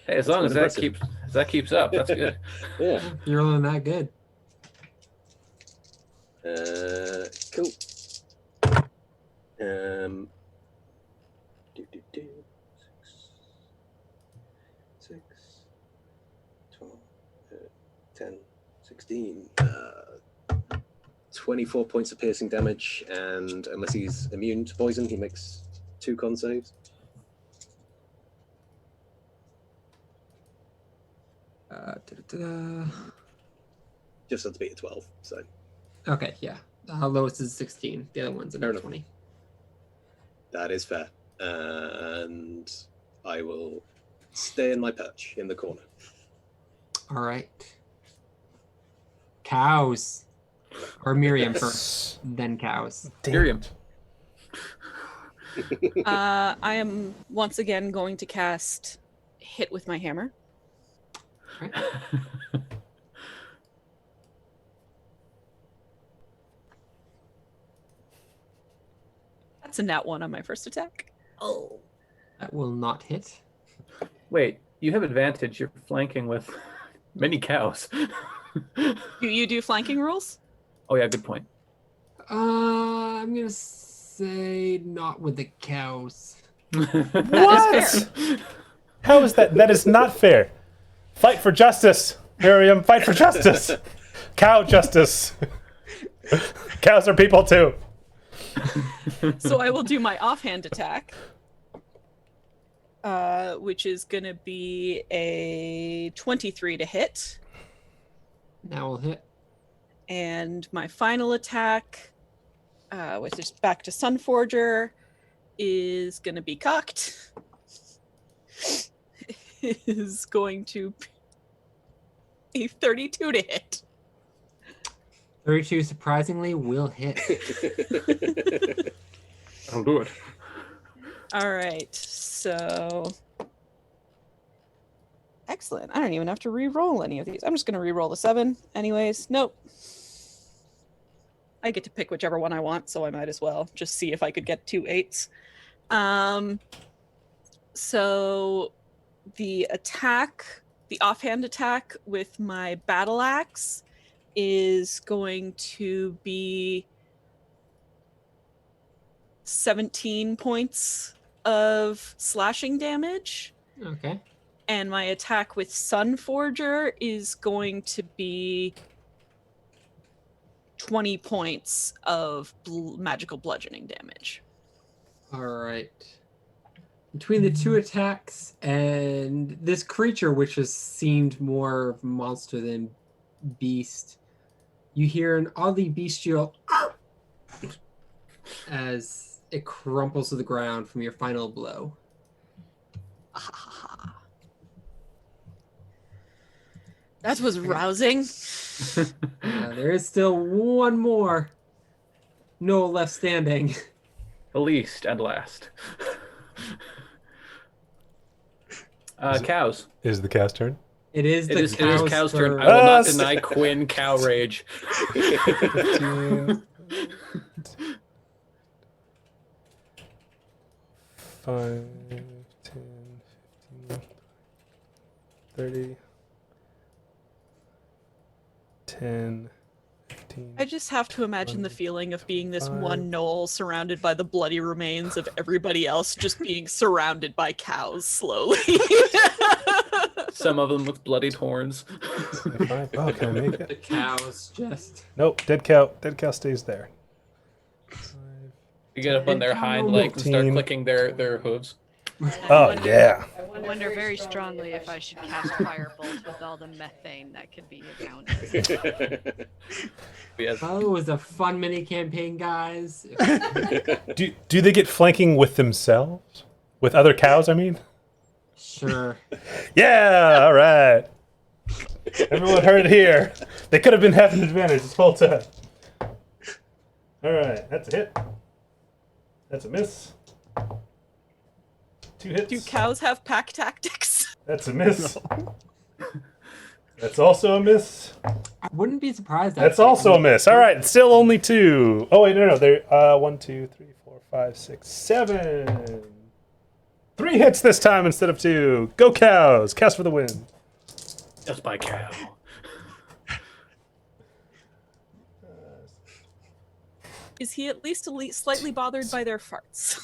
Hey, as long as that keeps up, that's good. Yeah. You're rolling that good. Cool. Six, 12, 10, 16. 24 points of piercing damage, and unless he's immune to poison, he makes 2 con saves. Da-da-da. Just had to beat a 12, so. Okay, yeah. Lowest is 16. The other one's a 20. That is fair. And I will stay in my perch in the corner. All right. Cows. Or Miriam first, then cows. Miriam. I am once again going to cast Hit with my hammer. Right. That's a nat 1 on my first attack. Oh. That will not hit. Wait, you have advantage. You're flanking with many cows. Do you do flanking rules? Oh yeah, good point. I'm gonna say not with the cows. That is fair. How is that? That is not fair. Fight for justice, Miriam. Fight for justice. Cow justice. Cows are people too. So I will do my offhand attack, which is going to be a 23 to hit. That will hit. And my final attack, which is back to Sunforger, is going to be cocked. Is going to be 32 to hit. 32 surprisingly will hit. I'll do it. All right, so excellent. I don't even have to re-roll any of these. I'm just going to re-roll the 7 anyways. Nope. I get to pick whichever one I want, so I might as well just see if I could get 2 8s. So the attack, the offhand attack with my battle axe is going to be 17 points of slashing damage. Okay. And my attack with Sunforger is going to be 20 points of magical bludgeoning damage. All right. Between the 2 attacks and this creature, which has seemed more monster than beast, you hear an oddly bestial as it crumples to the ground from your final blow. That was rousing. There is still one more. No left standing. The least and last. Cows. Is the cow's turn? It is It is cow's turn. turn. I will not Ah, deny Quinn cow rage. 15, 5, 10, 15, 30, 10, 15. I just have to imagine the feeling of being this 5. one knoll surrounded by the bloody remains of everybody else just being surrounded by cows slowly. Some of them with bloodied horns. 25. Oh, can I make The it? cows just. Nope, dead cow. Dead cow stays there. 5. You get up on their hind legs and start 15. clicking their hooves. Oh, yeah. I wonder very strongly if I should cast Firebolt with all the methane that could be accounted. Yes. Oh, it was a fun mini campaign, guys. Do they get flanking with themselves? With other cows, I mean? Sure. Yeah, all right. Everyone heard it here. They could have been having advantage this whole time. All right, that's a hit. That's a miss. 2 hits. Do cows have pack tactics? That's a miss. That's also a miss. I wouldn't be surprised. That's actually. also a miss. All right, still only 2. Oh wait, no. There. 1, 2, 3, 4, 5, 6, 7. 3 hits this time instead of 2. Go cows! Cast for the win. Just by cow. Is he at least slightly bothered by their farts?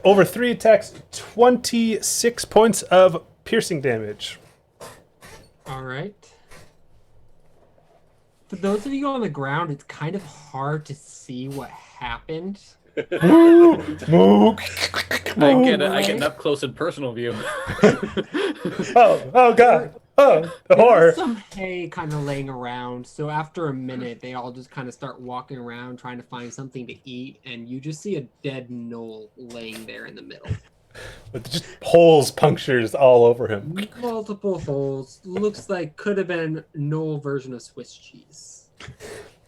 Over 3 attacks, 26 points of piercing damage. All right. For those of you on the ground, it's kind of hard to see what happened. Moo. I get an up close and personal view. Oh God. Oh, the There horror. was some hay kind of laying around, so after a minute, they all just kind of start walking around trying to find something to eat, and you just see a dead knoll laying there in the middle. With just holes, punctures all over him. Multiple holes. Looks like could have been knoll version of Swiss cheese.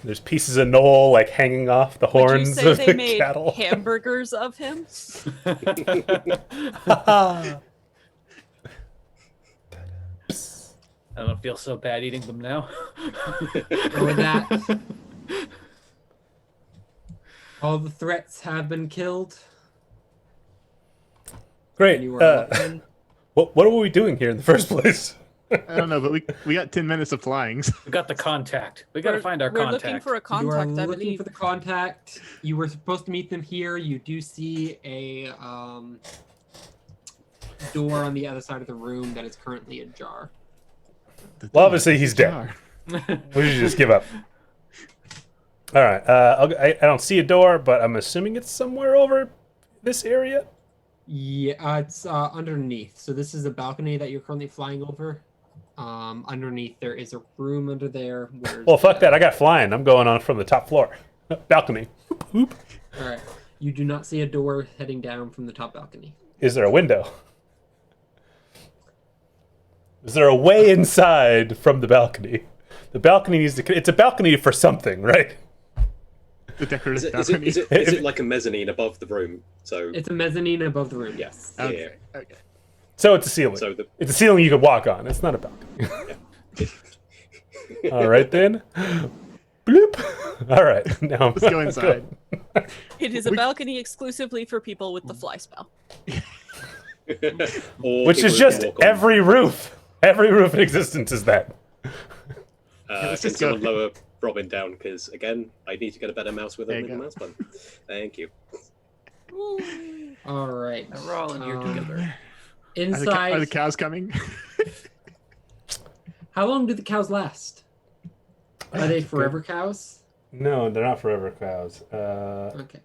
There's pieces of knoll like hanging off the Would you horns say of they the made cattle. hamburgers of him? I don't feel so bad eating them now. Or that. All the threats have been killed. Great. You are open. What were we doing here in the first place? I don't know, but we got 10 minutes of flying. So. We got the contact. We got to find our We're contact. looking for a You are contact, I looking believe. for the contact. You were supposed to meet them here. You do see a door on the other side of the room that is currently ajar. Well, obviously he's dead. We should just give up. All right. I don't see a door, but I'm assuming it's somewhere over this area. Yeah, it's underneath. So this is a balcony that you're currently flying over. Underneath there is a room under there. Well, fuck that. I got flying. I'm going on from the top floor. Balcony. Oop. All right. You do not see a door heading down from the top balcony. Is there a window? Is there a way inside from the balcony? The balcony needs to... It's a balcony for something, right? The decorative Is balcony. it like a mezzanine above the room? So It's a mezzanine above the room. yes, Okay. yeah. Okay. So it's a ceiling. So the It's a ceiling you can walk on. It's not a balcony. All right, then. Bloop. All right. Now Let's go inside. It is a balcony exclusively for people with the fly spell. Or Which people is who just can walk on. every roof. Every roof in existence is that. let's Can just go. someone lower Robin down? Because again, I need to get a better mouse with There a you with a go. mouse button. Thank you. All right. We're all in here together. Are Inside. the cows coming? How long do the cows last? Are they forever cows? No, they're not forever cows. Okay.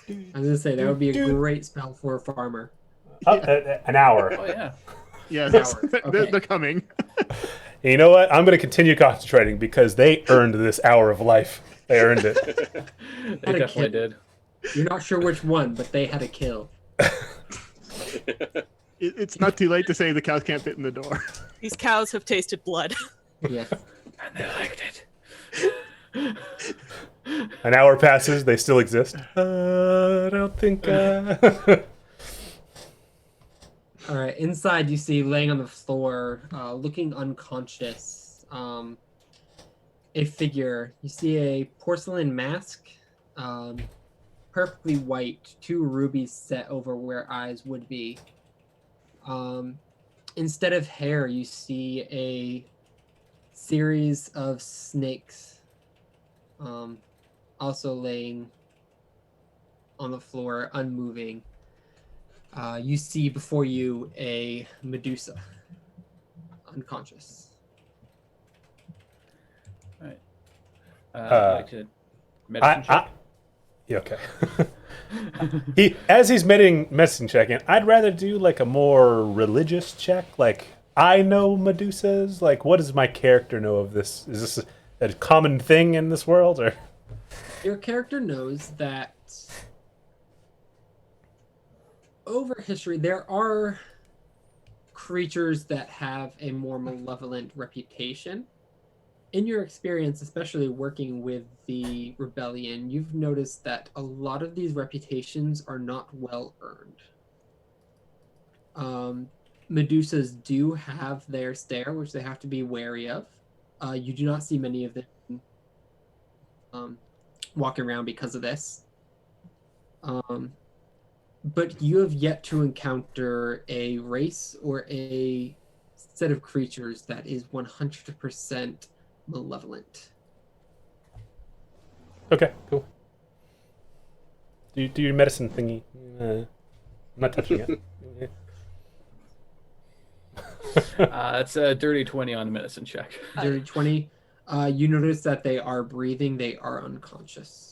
I was gonna say that would be a great spell for a farmer. An hour. Oh yeah. Yeah, Okay. they're coming. You know what? I'm going to continue concentrating because they earned this hour of life. They earned it. They a definitely kid. did. You're not sure which one, but they had a kill. It's not too late to say the cows can't fit in the door. These cows have tasted blood. Yes. And they liked it. An hour passes. They still exist. I don't think... All right. Inside, you see laying on the floor, looking unconscious, a figure. You see a porcelain mask, perfectly white, 2 rubies set over where eyes would be. Instead of hair, you see a series of snakes, also laying on the floor, unmoving. You see before you a Medusa, unconscious. I'd like to medicine check. Yeah, okay. As he's medicine checking, I'd rather do like a more religious check. Like, I know Medusas. Like, what does my character know of this? Is this a common thing in this world, or? Your character knows that over history, there are creatures that have a more malevolent reputation. In your experience, especially working with the rebellion, you've noticed that a lot of these reputations are not well earned. Medusas do have their stare, which they have to be wary of. You do not see many of them walking around because of this. But you have yet to encounter a race or a set of creatures that is 100% malevolent. Okay, cool. Do your medicine thingy. I'm not touching it. It's a dirty 20 on the medicine check. Dirty 20. You notice that they are breathing, they are unconscious.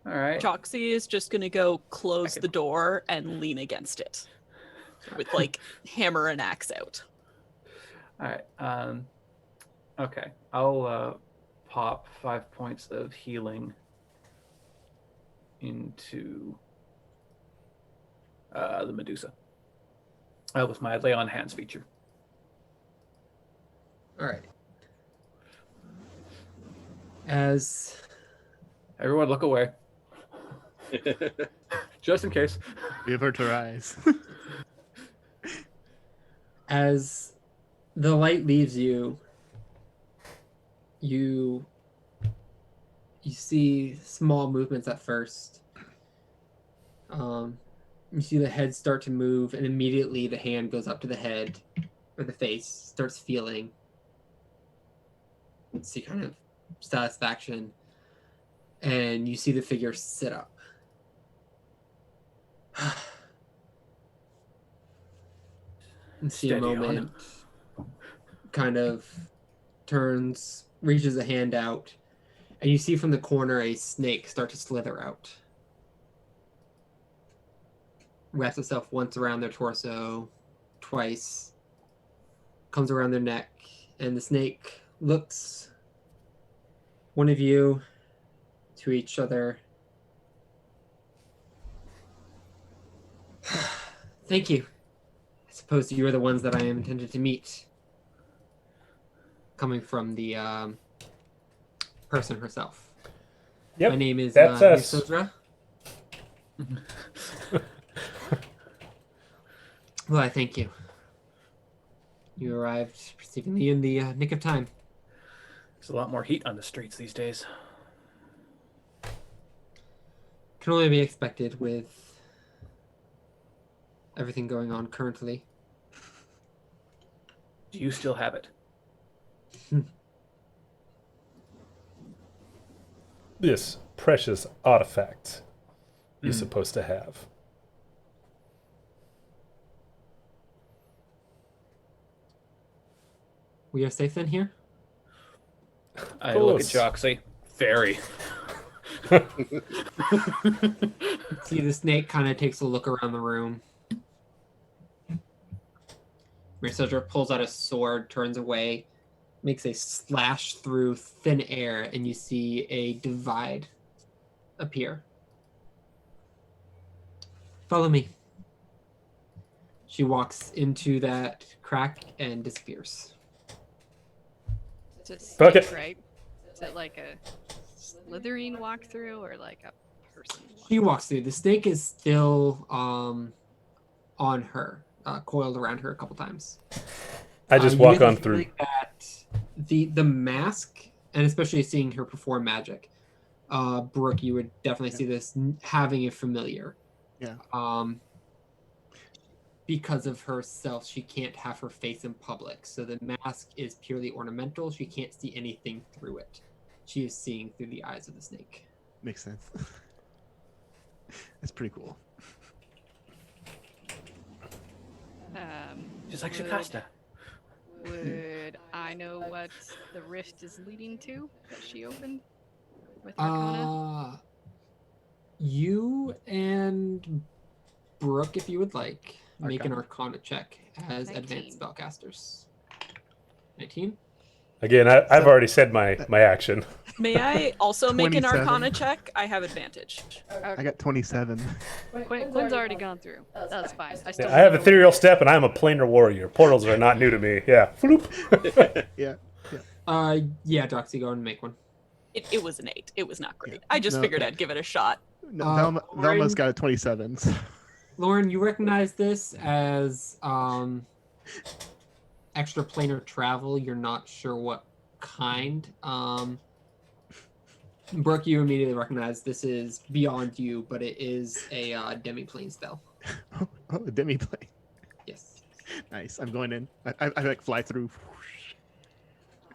All right. Choxy is just gonna go close the door and lean against it. with like hammer and axe out. All right. Okay. I'll pop 5 points of healing into the Medusa with my lay on hands feature. All right. As Everyone, look away, just in case. Give her to rise. as the light leaves you, you see small movements at first. You see the head start to move, and immediately the hand goes up to the head or the face, starts feeling. You see kind of satisfaction, and you see the figure sit up. And see a Steady on moment, kind of turns, reaches a hand out, and you see from the corner a snake start to slither out. Wraps itself once around their torso, twice, comes around their neck, and the snake looks one of you to each other. Thank you. I suppose you are the ones that I am intended to meet. Coming from the person herself. Yep, My name is that's us. Yusodra. Well, I thank you. You arrived seemingly in the nick of time. There's a lot more heat on the streets these days. Can only be expected with everything going on currently. Do you still have it? This precious artifact you're supposed to have. We are safe then here? I look at Joxy. Very. See, the snake kind of takes a look around the room. Yusodra pulls out a sword, turns away, makes a slash through thin air, and you see a divide appear. Follow me. She walks into that crack and disappears. It's a Fuck snake, it. right? Is it like a slithering walkthrough or like a person? She walks through. The snake is still on her, coiled around her a couple times. I just You walk get the on through. feeling that the mask, and especially seeing her perform magic, Brooke, you would definitely see this having a familiar. Yeah. Because of herself, she can't have her face in public. So the mask is purely ornamental. She can't see anything through it. She is seeing through the eyes of the snake. Makes sense. That's pretty cool. Just like would- Shikasta. Would I know what the rift is leading to that she opened with Arcana? You and Brooke, if you would like, make an Arcana. Arcana check as 19. advanced spellcasters. 19? Again, I've already said my action. May I also make an 27. Arcana check? I have advantage. I got 27. Quinn's already gone through. That's fine. I still I have don't know ethereal step, and I'm a planar warrior. Portals are not new to me. Yeah. Floop. Yeah. Yeah, Doxy, go and make one. It was an 8. It was not great. Yeah. I just No. figured I'd give it a shot. No, Lauren- Velma's got a 27. Lauren, you recognize this as extra planar travel. You're not sure what kind. Brooke, you immediately recognize this is beyond you, but it is a demi-plane spell. Oh, a demi-plane. Yes. Nice. I'm going in. I like fly through.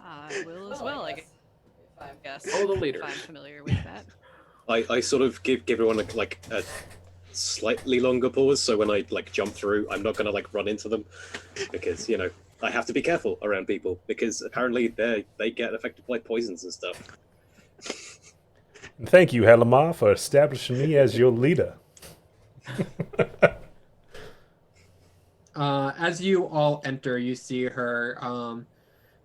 I will as well, I guess. Oh, the leader. If I'm familiar with that. I sort of give everyone a slightly longer pause, so when I jump through, I'm not gonna run into them, because I have to be careful around people, because apparently they get affected by poisons and stuff. And thank you, Helamar, for establishing me as your leader. As you all enter, you see her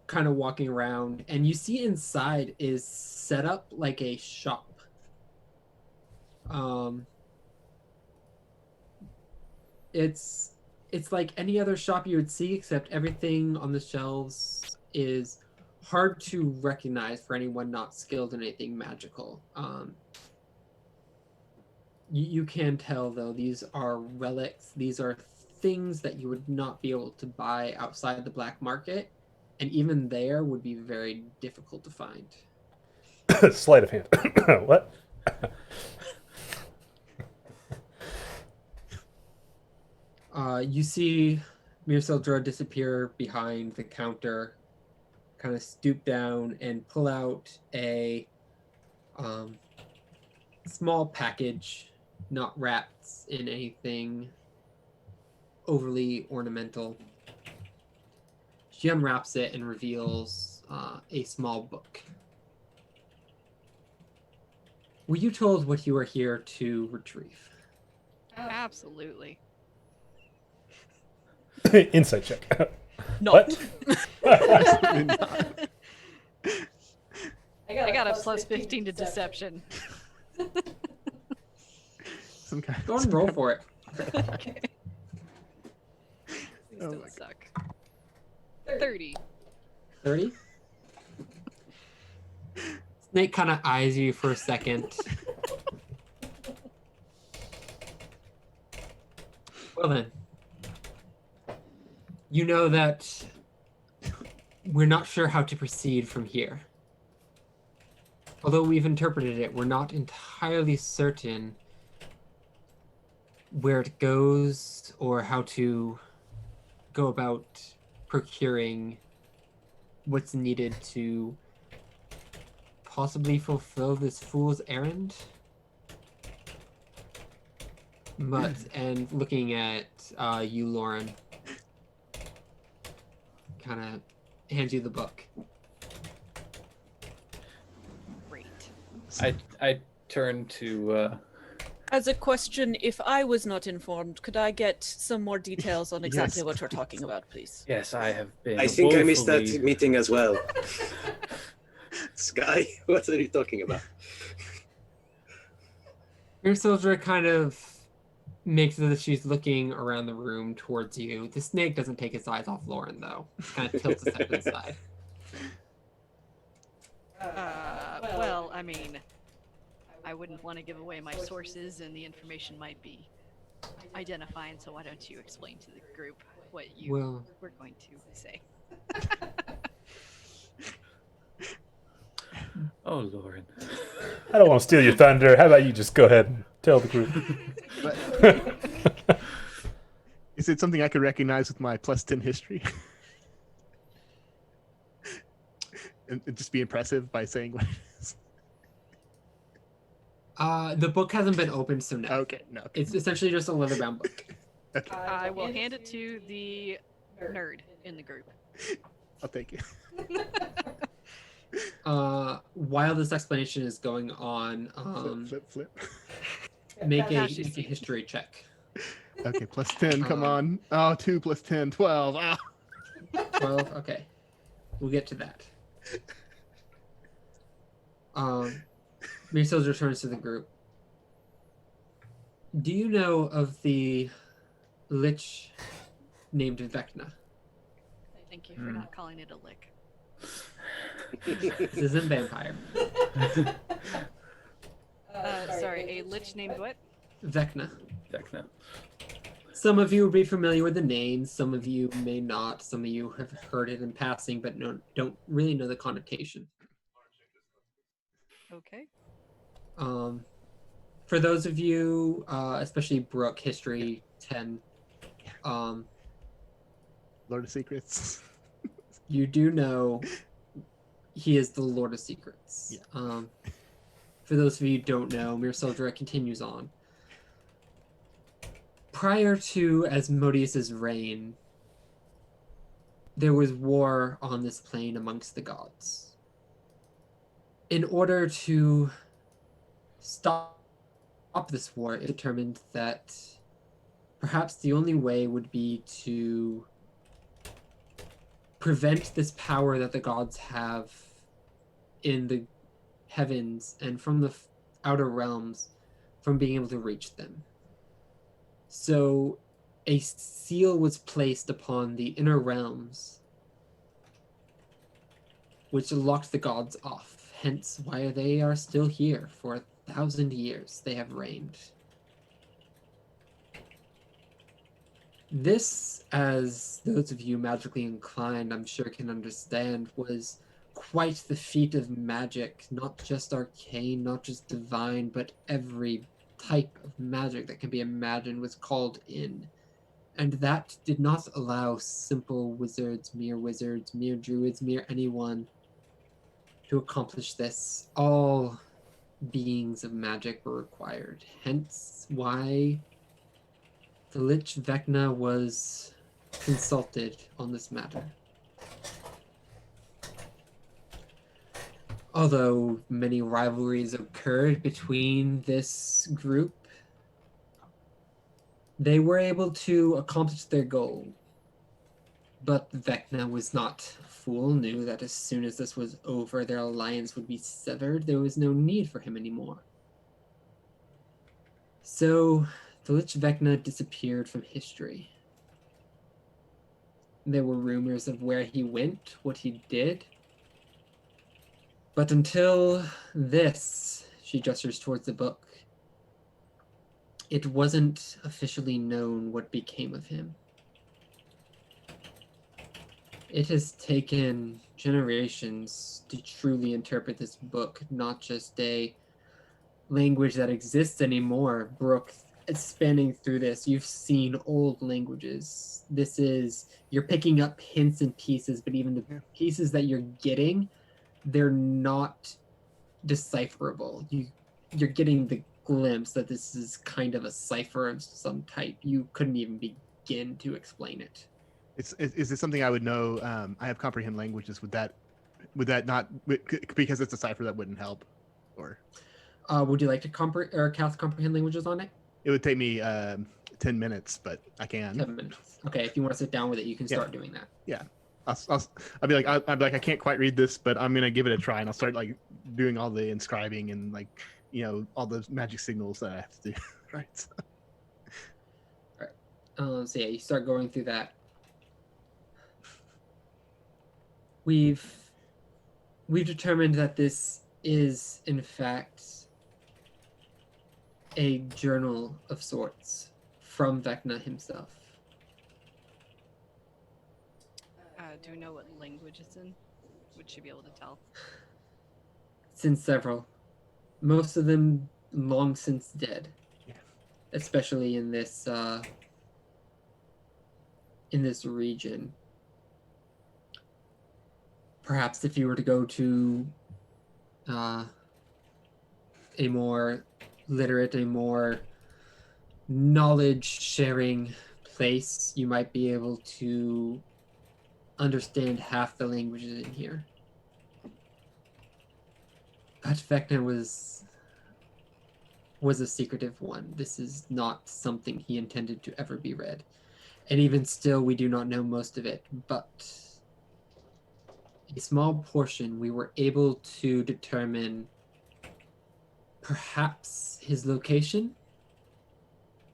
kind of walking around, and you see inside is set up like a shop. It's like any other shop you would see, except everything on the shelves is hard to recognize for anyone not skilled in anything magical. You can tell, though, these are relics. These are things that you would not be able to buy outside the black market, and even there would be very difficult to find. Sleight of hand. What? You see Mirseldra disappear behind the counter, kind of stoop down and pull out a small package, not wrapped in anything overly ornamental. She unwraps it and reveals a small book. Were you told what you were here to retrieve? Absolutely. Insight check. Not. Absolutely not. I got a plus 15 to deception. Some kind Go and roll for it. Okay. These Oh don't my suck. 30. 30? Snake kind of eyes you for a second. Well then. You know that we're not sure how to proceed from here. Although we've interpreted it, we're not entirely certain where it goes or how to go about procuring what's needed to possibly fulfill this fool's errand. But, and looking at you, Lauren, kind of hands you the book. Great. I turn to As a question, if I was not informed, could I get some more details on exactly Yes. what we're talking about, please? yes, I have been. I think I missed that woefully- meeting as well. Sky, what are you talking about? Your soldier kind of makes it that she's looking around the room towards you. The snake doesn't take its eyes off Lauren, though. It kind of tilts its head to the side. Well, I mean, I wouldn't want to give away my sources, and the information might be identifying, so why don't you explain to the group what you Well, were going to say? Oh, Lauren. I don't want to steal your thunder. How about you just go ahead and tell the group? But is it something I could recognize with my plus 10 history? and just be impressive by saying what it is. the book hasn't been opened, so no. Okay, no. Okay. It's essentially just a leather-bound book. Okay, I will hand it to the nerd in the group. I'll take it. While this explanation is going on, Flip. make Now a she sees. history check. Okay, plus 10, come on. Oh, 2 plus 10, 12. Ah. 12, okay. We'll get to that. Mirsos returns to the group. Do you know of the lich named Vecna? Thank you for not calling it a lick. This isn't vampire. Sorry, a lich named what? Vecna. Vecna. Some of you will be familiar with the name, some of you may not. Some of you have heard it in passing, but don't really know the connotation. Okay. For those of you, especially Brooke, History 10, Lord of Secrets. you do know he is the Lord of Secrets. Yeah. For those of you who don't know, Mirseldra continues on. Prior to Asmodeus's reign, there was war on this plane amongst the gods. In order to stop this war, it determined that perhaps the only way would be to prevent this power that the gods have in the heavens and from the outer realms from being able to reach them. So a seal was placed upon the inner realms, which locked the gods off, hence why they are still here. For 1,000 years they have reigned. This, as those of you magically inclined I'm sure can understand, was quite the feat of magic, not just arcane, not just divine, but every type of magic that can be imagined was called in. And that did not allow simple wizards, mere druids, mere anyone to accomplish this. All beings of magic were required. Hence why the Lich Vecna was consulted on this matter. Although many rivalries occurred between this group, they were able to accomplish their goal. But Vecna was not a fool, knew that as soon as this was over, their alliance would be severed. There was no need for him anymore. So the Lich Vecna disappeared from history. There were rumors of where he went, what he did. But until this, she gestures towards the book, it wasn't officially known what became of him. It has taken generations to truly interpret this book, not just a language that exists anymore. Brooke, spanning through this, you've seen old languages. This is, you're picking up hints and pieces, but even the pieces that you're getting, they're not decipherable. You're getting the glimpse that this is kind of a cipher of some type. You couldn't even begin to explain it. Is this something I would know? I have comprehend languages. Would that not, because it's a cipher, that wouldn't help? Or would you like to cast comprehend languages on it? It would take me 10 minutes, but I can. 10 minutes. Okay, if you want to sit down with it, you can start doing that. Yeah. I'll be like, I can't quite read this, but I'm gonna give it a try, and I'll start like doing all the inscribing and like, all the magic signals that I have to do. Right. Right. So yeah, you start going through that. We've determined that this is in fact a journal of sorts from Vecna himself. Do we know what language it's in? Would she be able to tell? It's in several. Most of them long since dead. Yeah. Especially in this region. Perhaps if you were to go to a more literate, a more knowledge-sharing place, you might be able to understand half the languages in here. But Vecna was a secretive one. This is not something he intended to ever be read. And even still, we do not know most of it, but a small portion we were able to determine perhaps his location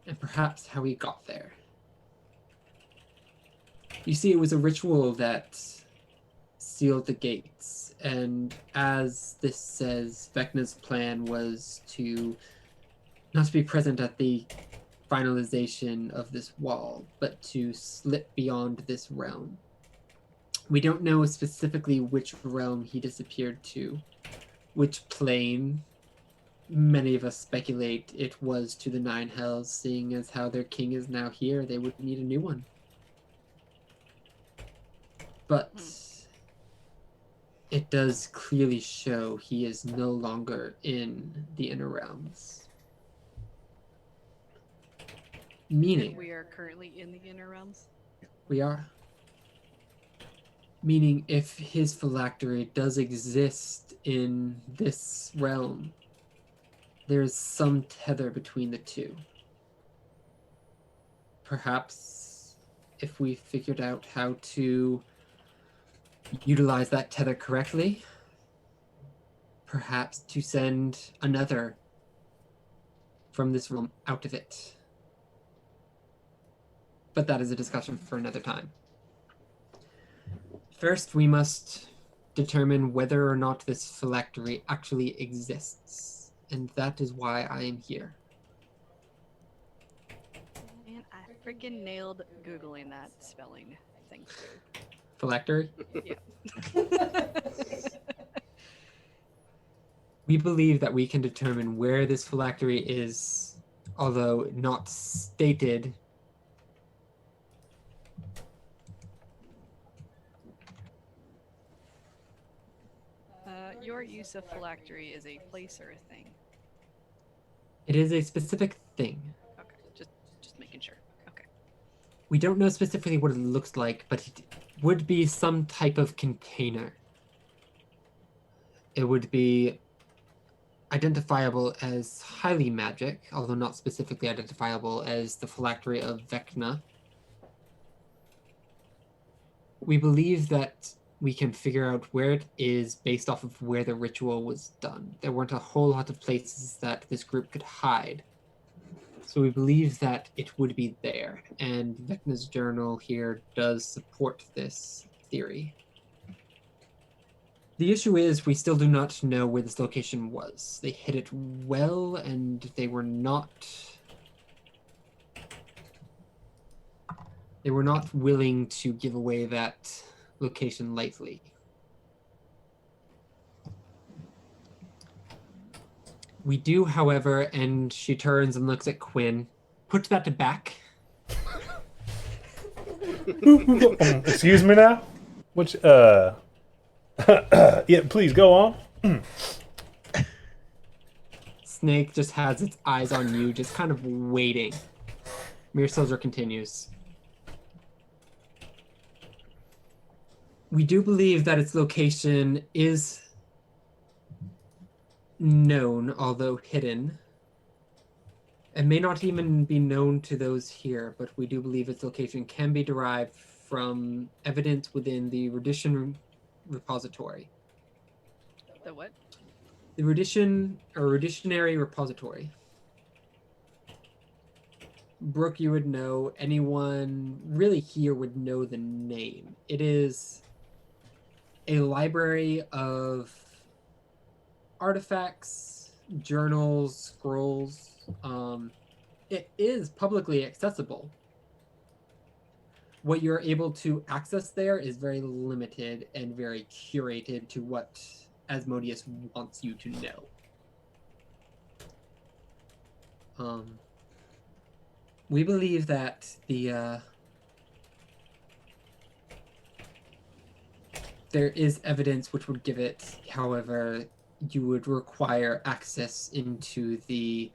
and perhaps how he got there. You see, it was a ritual that sealed the gates, and as this says, Vecna's plan was to not to be present at the finalization of this wall, but to slip beyond this realm. We don't know specifically which realm he disappeared to, which plane. Many of us speculate it was to the Nine Hells, seeing as how their king is now here, they would need a new one. But it does clearly show he is no longer in the inner realms. Meaning we are currently in the inner realms. We are. Meaning if his phylactery does exist in this realm, there's some tether between the two. perhaps if we figured out how to utilize that tether correctly, perhaps to send another from this realm out of it. But that is a discussion for another time. First, we must determine whether or not this phylactery actually exists, and that is why I am here. Man, I freaking nailed Googling that spelling. Thank you. Phylactery? Yeah. We believe that we can determine where this phylactery is, although not stated. Your use of phylactery is a place or a thing? It is a specific thing. Okay, just making sure. Okay. We don't know specifically what it looks like, but it would be some type of container. It would be identifiable as highly magic, although not specifically identifiable as the phylactery of Vecna. We believe that we can figure out where it is based off of where the ritual was done. There weren't a whole lot of places that this group could hide. So we believe that it would be there, and Vecna's journal here does support this theory. The issue is we still do not know where this location was. They hid it well, and they were not willing to give away that location lightly. We do, however, and she turns and looks at Quinn, put that to back. Excuse me now? Which, yeah, please go on. Snake just has its eyes on you, just kind of waiting. Mir Soldier continues. We do believe that its location is known, although hidden. It may not even be known to those here, but we do believe its location can be derived from evidence within the Rudition repository. The what? The Ruditionary repository. Brooke, you would know. Anyone really here would know the name. It is a library of artifacts, journals, scrolls. It is publicly accessible. What you're able to access there is very limited and very curated to what Asmodeus wants you to know. We believe that there is evidence which would give it, however, you would require access into the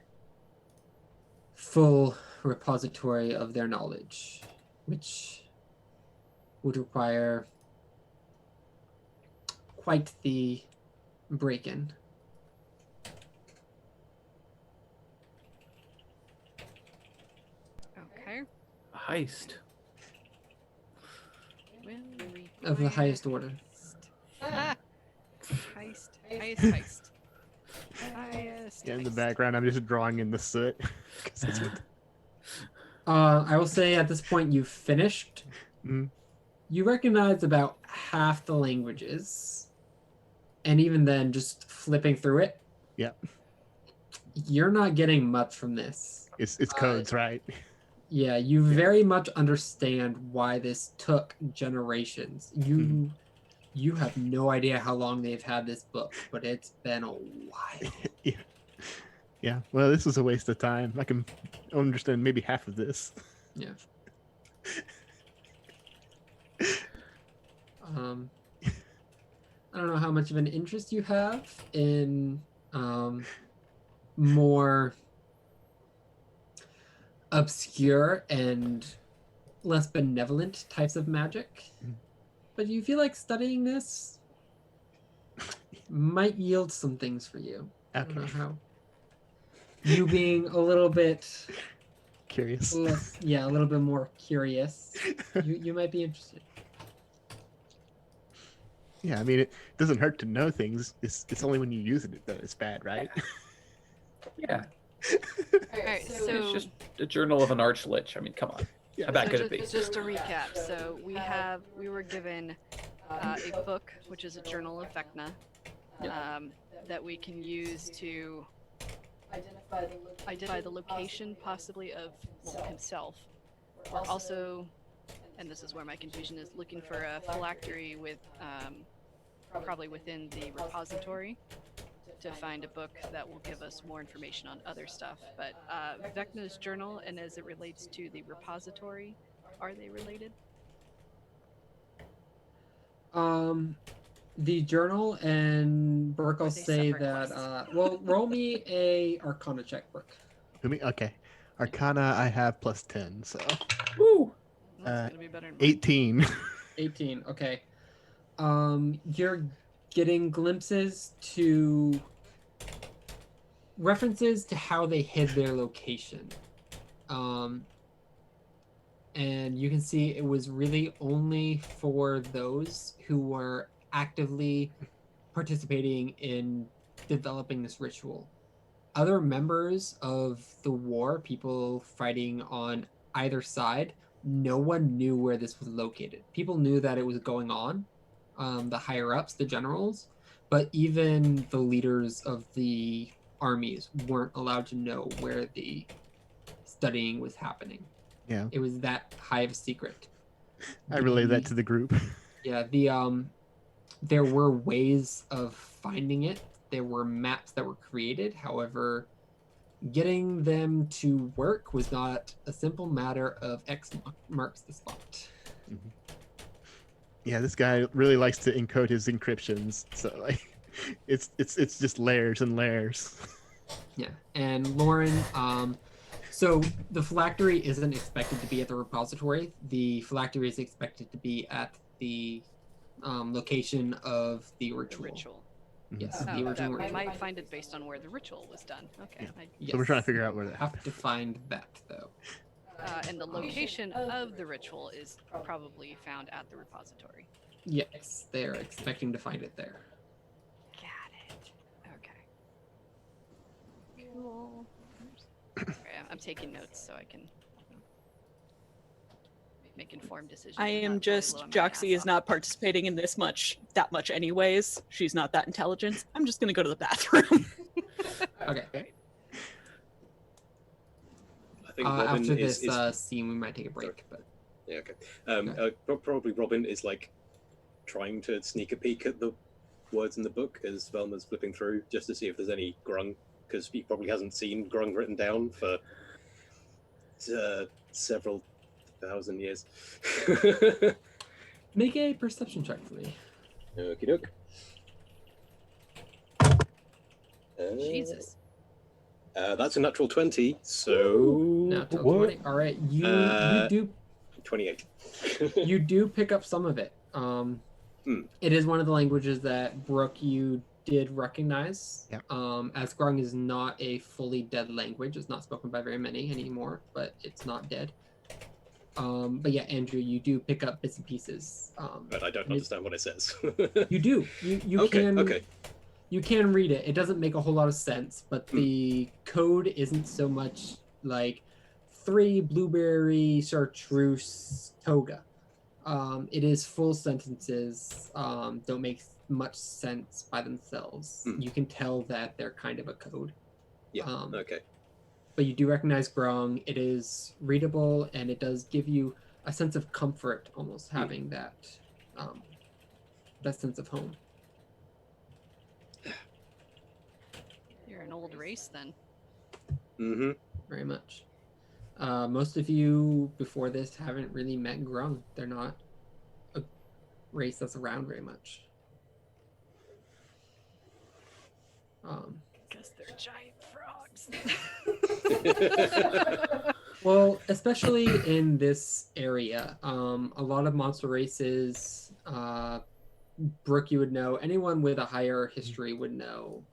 full repository of their knowledge, which would require quite the break-in. Okay. A heist. Will we Of the find highest a order. Ah! Highest. Highest. Yeah, in the heist. background, I'm just drawing in the soot. 'Cause that's what I will say at this point you've finished. Mhm. You recognize about half the languages. And even then, just flipping through it. Yeah. You're not getting much from this. It's codes, right? Yeah, you very much understand why this took generations. You have no idea how long they've had this book, but it's been a while. Yeah. Well, this was a waste of time. I can understand maybe half of this. Yeah. I don't know how much of an interest you have in more obscure and less benevolent types of magic, but you feel like studying this might yield some things for you. I don't know how. You being a little bit Curious. Yeah, a little bit more curious. You might be interested. Yeah, I mean, it doesn't hurt to know things. It's only when you use it that it's bad, right? Yeah, All right, it's so just a journal of an arch-lich. I mean, come on. Yeah. How bad so could it be? just to recap, so we were given a book, which is a journal of Vecna, that we can use to identify the location, possibly of himself. We're also, and this is where my confusion is, looking for a phylactery with probably within the repository to find a book that will give us more information on other stuff. But Vecna's journal and as it relates to the repository, are they related? The journal and Burke will Are they say separate that. quests? Well, roll me a Arcana check, Burke. Who me? Okay. Arcana, I have +10, so Woo! That's gonna be better than mine. 18. 18. Okay. You're getting glimpses to references to how they hid their location. And you can see it was really only for those who were actively participating in developing this ritual. Other members of the war, people fighting on either side, no one knew where this was located. People knew that it was going on, the higher ups, the generals, but even the leaders of the armies weren't allowed to know where the studying was happening. Yeah. It was that high of a secret. I relay that to the group. Yeah, there were ways of finding it. There were maps that were created. However, getting them to work was not a simple matter of X marks the spot. Mhm. Yeah, this guy really likes to encode his encryptions, so like, it's just layers and layers. Yeah, and Lauren, so the phylactery isn't expected to be at the repository. The phylactery is expected to be at the location of the ritual. Ritual. Yes, Oh, the that original we ritual. might find it based on where the ritual was done. Okay. Yeah. So we're trying to figure out where that have to find that though. And the location of the ritual is probably found at the repository. Yes, they're expecting to find it there. Got it. Okay. Cool. Sorry, I'm taking notes so I can make informed decisions. I and am not just blowing my ass Joxie is off. not participating in that much anyways. She's not that intelligent. I'm just gonna go to the bathroom. Okay. I think Robin After is, this scene, we might take a break. But yeah, okay. Probably Robin is like trying to sneak a peek at the words in the book as Velma's flipping through, just to see if there's any grung, because he probably hasn't seen grung written down for several thousand years. make a perception check for me. Okie doke. Jesus. That's a natural 20, so Natural What? 20. All right, you do 28. you do pick up some of it. It is one of the languages that Brooke you did recognize. Yep. As Grung is not a fully dead language, it's not spoken by very many anymore, but it's not dead. But yeah, Andrew, you do pick up bits and pieces. But I don't understand what it says. You do. You okay, can. okay. You can read it. It doesn't make a whole lot of sense, but the code isn't so much like 3 blueberry chartreuse toga. It is full sentences. Don't make much sense by themselves. You can tell that they're kind of a code. Yeah. Okay. But you do recognize Grung. It is readable, and it does give you a sense of comfort, almost having that sense of home. You're an old race then. Mm-hmm. Very much. Most of you before this haven't really met Grung. They're not a race that's around very much. Because they're giant frogs. Well, especially in this area, a lot of monster races, Brooke, you would know. Anyone with a higher history would know.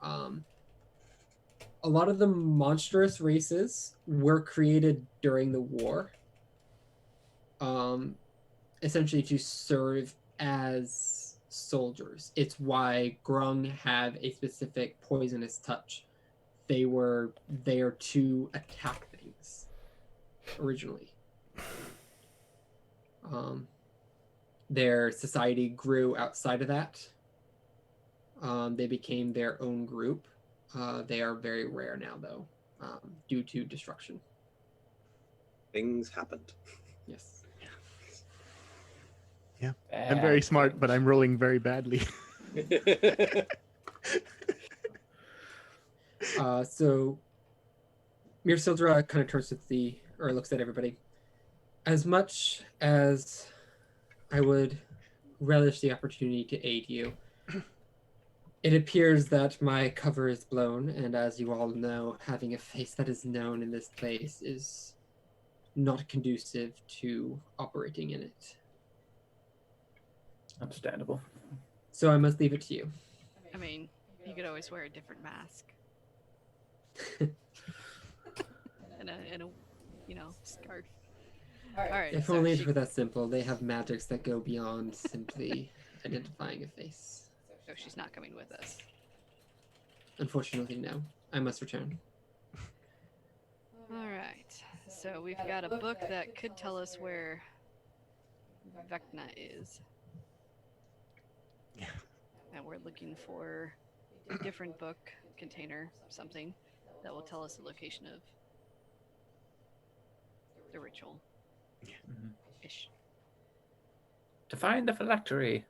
A a lot of the monstrous races were created during the war, essentially to serve as soldiers. It's why Grung have a specific poisonous touch. They were there to attack things originally. Their society grew outside of that. They became their own group. They are very rare now, though, due to destruction. Things happened. Yes. Yeah. I'm very smart, things. but I'm rolling very badly. So Mirsildra kind of turns to looks at everybody. As much as I would relish the opportunity to aid you, it appears that my cover is blown, and as you all know, having a face that is known in this place is not conducive to operating in it. Understandable. So I must leave it to you. I mean, you could always wear a different mask. and a scarf. All right. If so only it she- were that simple. They have magics that go beyond simply identifying a face. So she's not coming with us. Unfortunately, no. I must return. All right. So we've got a book that could tell us where Vecna is. Yeah. And we're looking for a different book, container, something that will tell us the location of the ritual. Ish. To find the phylactery.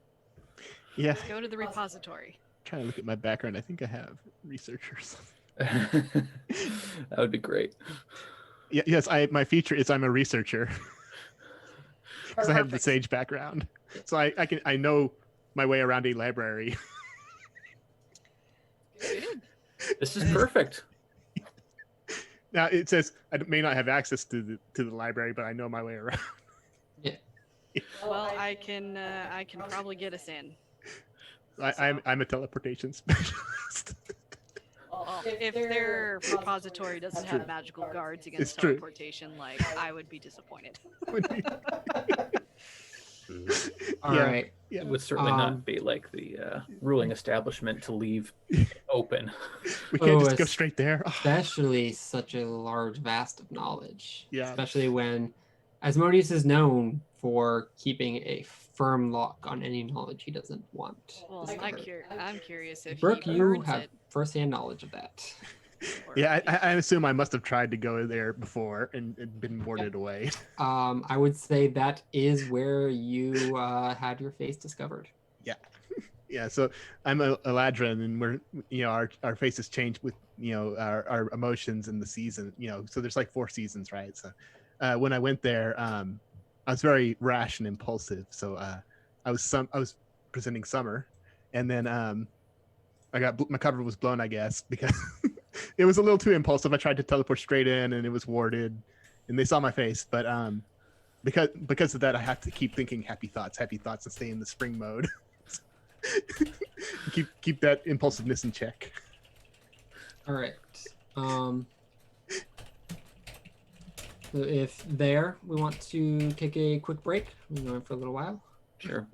Yeah. Let's go to the repository. Trying to look at my background. I think I have researchers. That would be great. Yeah, yes, my feature is I'm a researcher because I have the Perfect. sage background, so I know my way around a library. Good. This is perfect. Now it says I may not have access to the library, but I know my way around. Well, I can probably get us in. I'm a teleportation specialist. Well, if their repository doesn't have magical guards against It's true. teleportation, like I would be disappointed. All Yeah. right. Yeah. It would certainly not be like the ruling establishment to leave open. We can't Oh, just go it's- straight there. Especially such a large vast of knowledge. Yeah. Especially when Asmodeus is known for keeping a firm lock on any knowledge he doesn't want. Well, discovered. I'm curious if Brooke, he you burns have it. firsthand knowledge of that. or Yeah, if he- I assume I must have tried to go there before and been warded away. I would say that is where you had your face discovered. Yeah, so I'm a Eladrin, and we're our faces change with our emotions in the season. So there's like 4 seasons, right? So when I went there, I was very rash and impulsive. So I was presenting summer, and then my cover was blown, I guess, because it was a little too impulsive. I tried to teleport straight in, and it was warded, and they saw my face. But because of that, I have to keep thinking happy thoughts, and stay in the spring mode. keep that impulsiveness in check. All right. So if we want to take a quick break. We're going for a little while. Sure.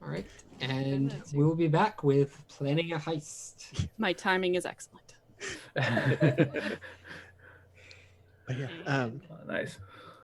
All right. And minutes here. we will be back with planning a heist. My timing is excellent. But yeah, Nice.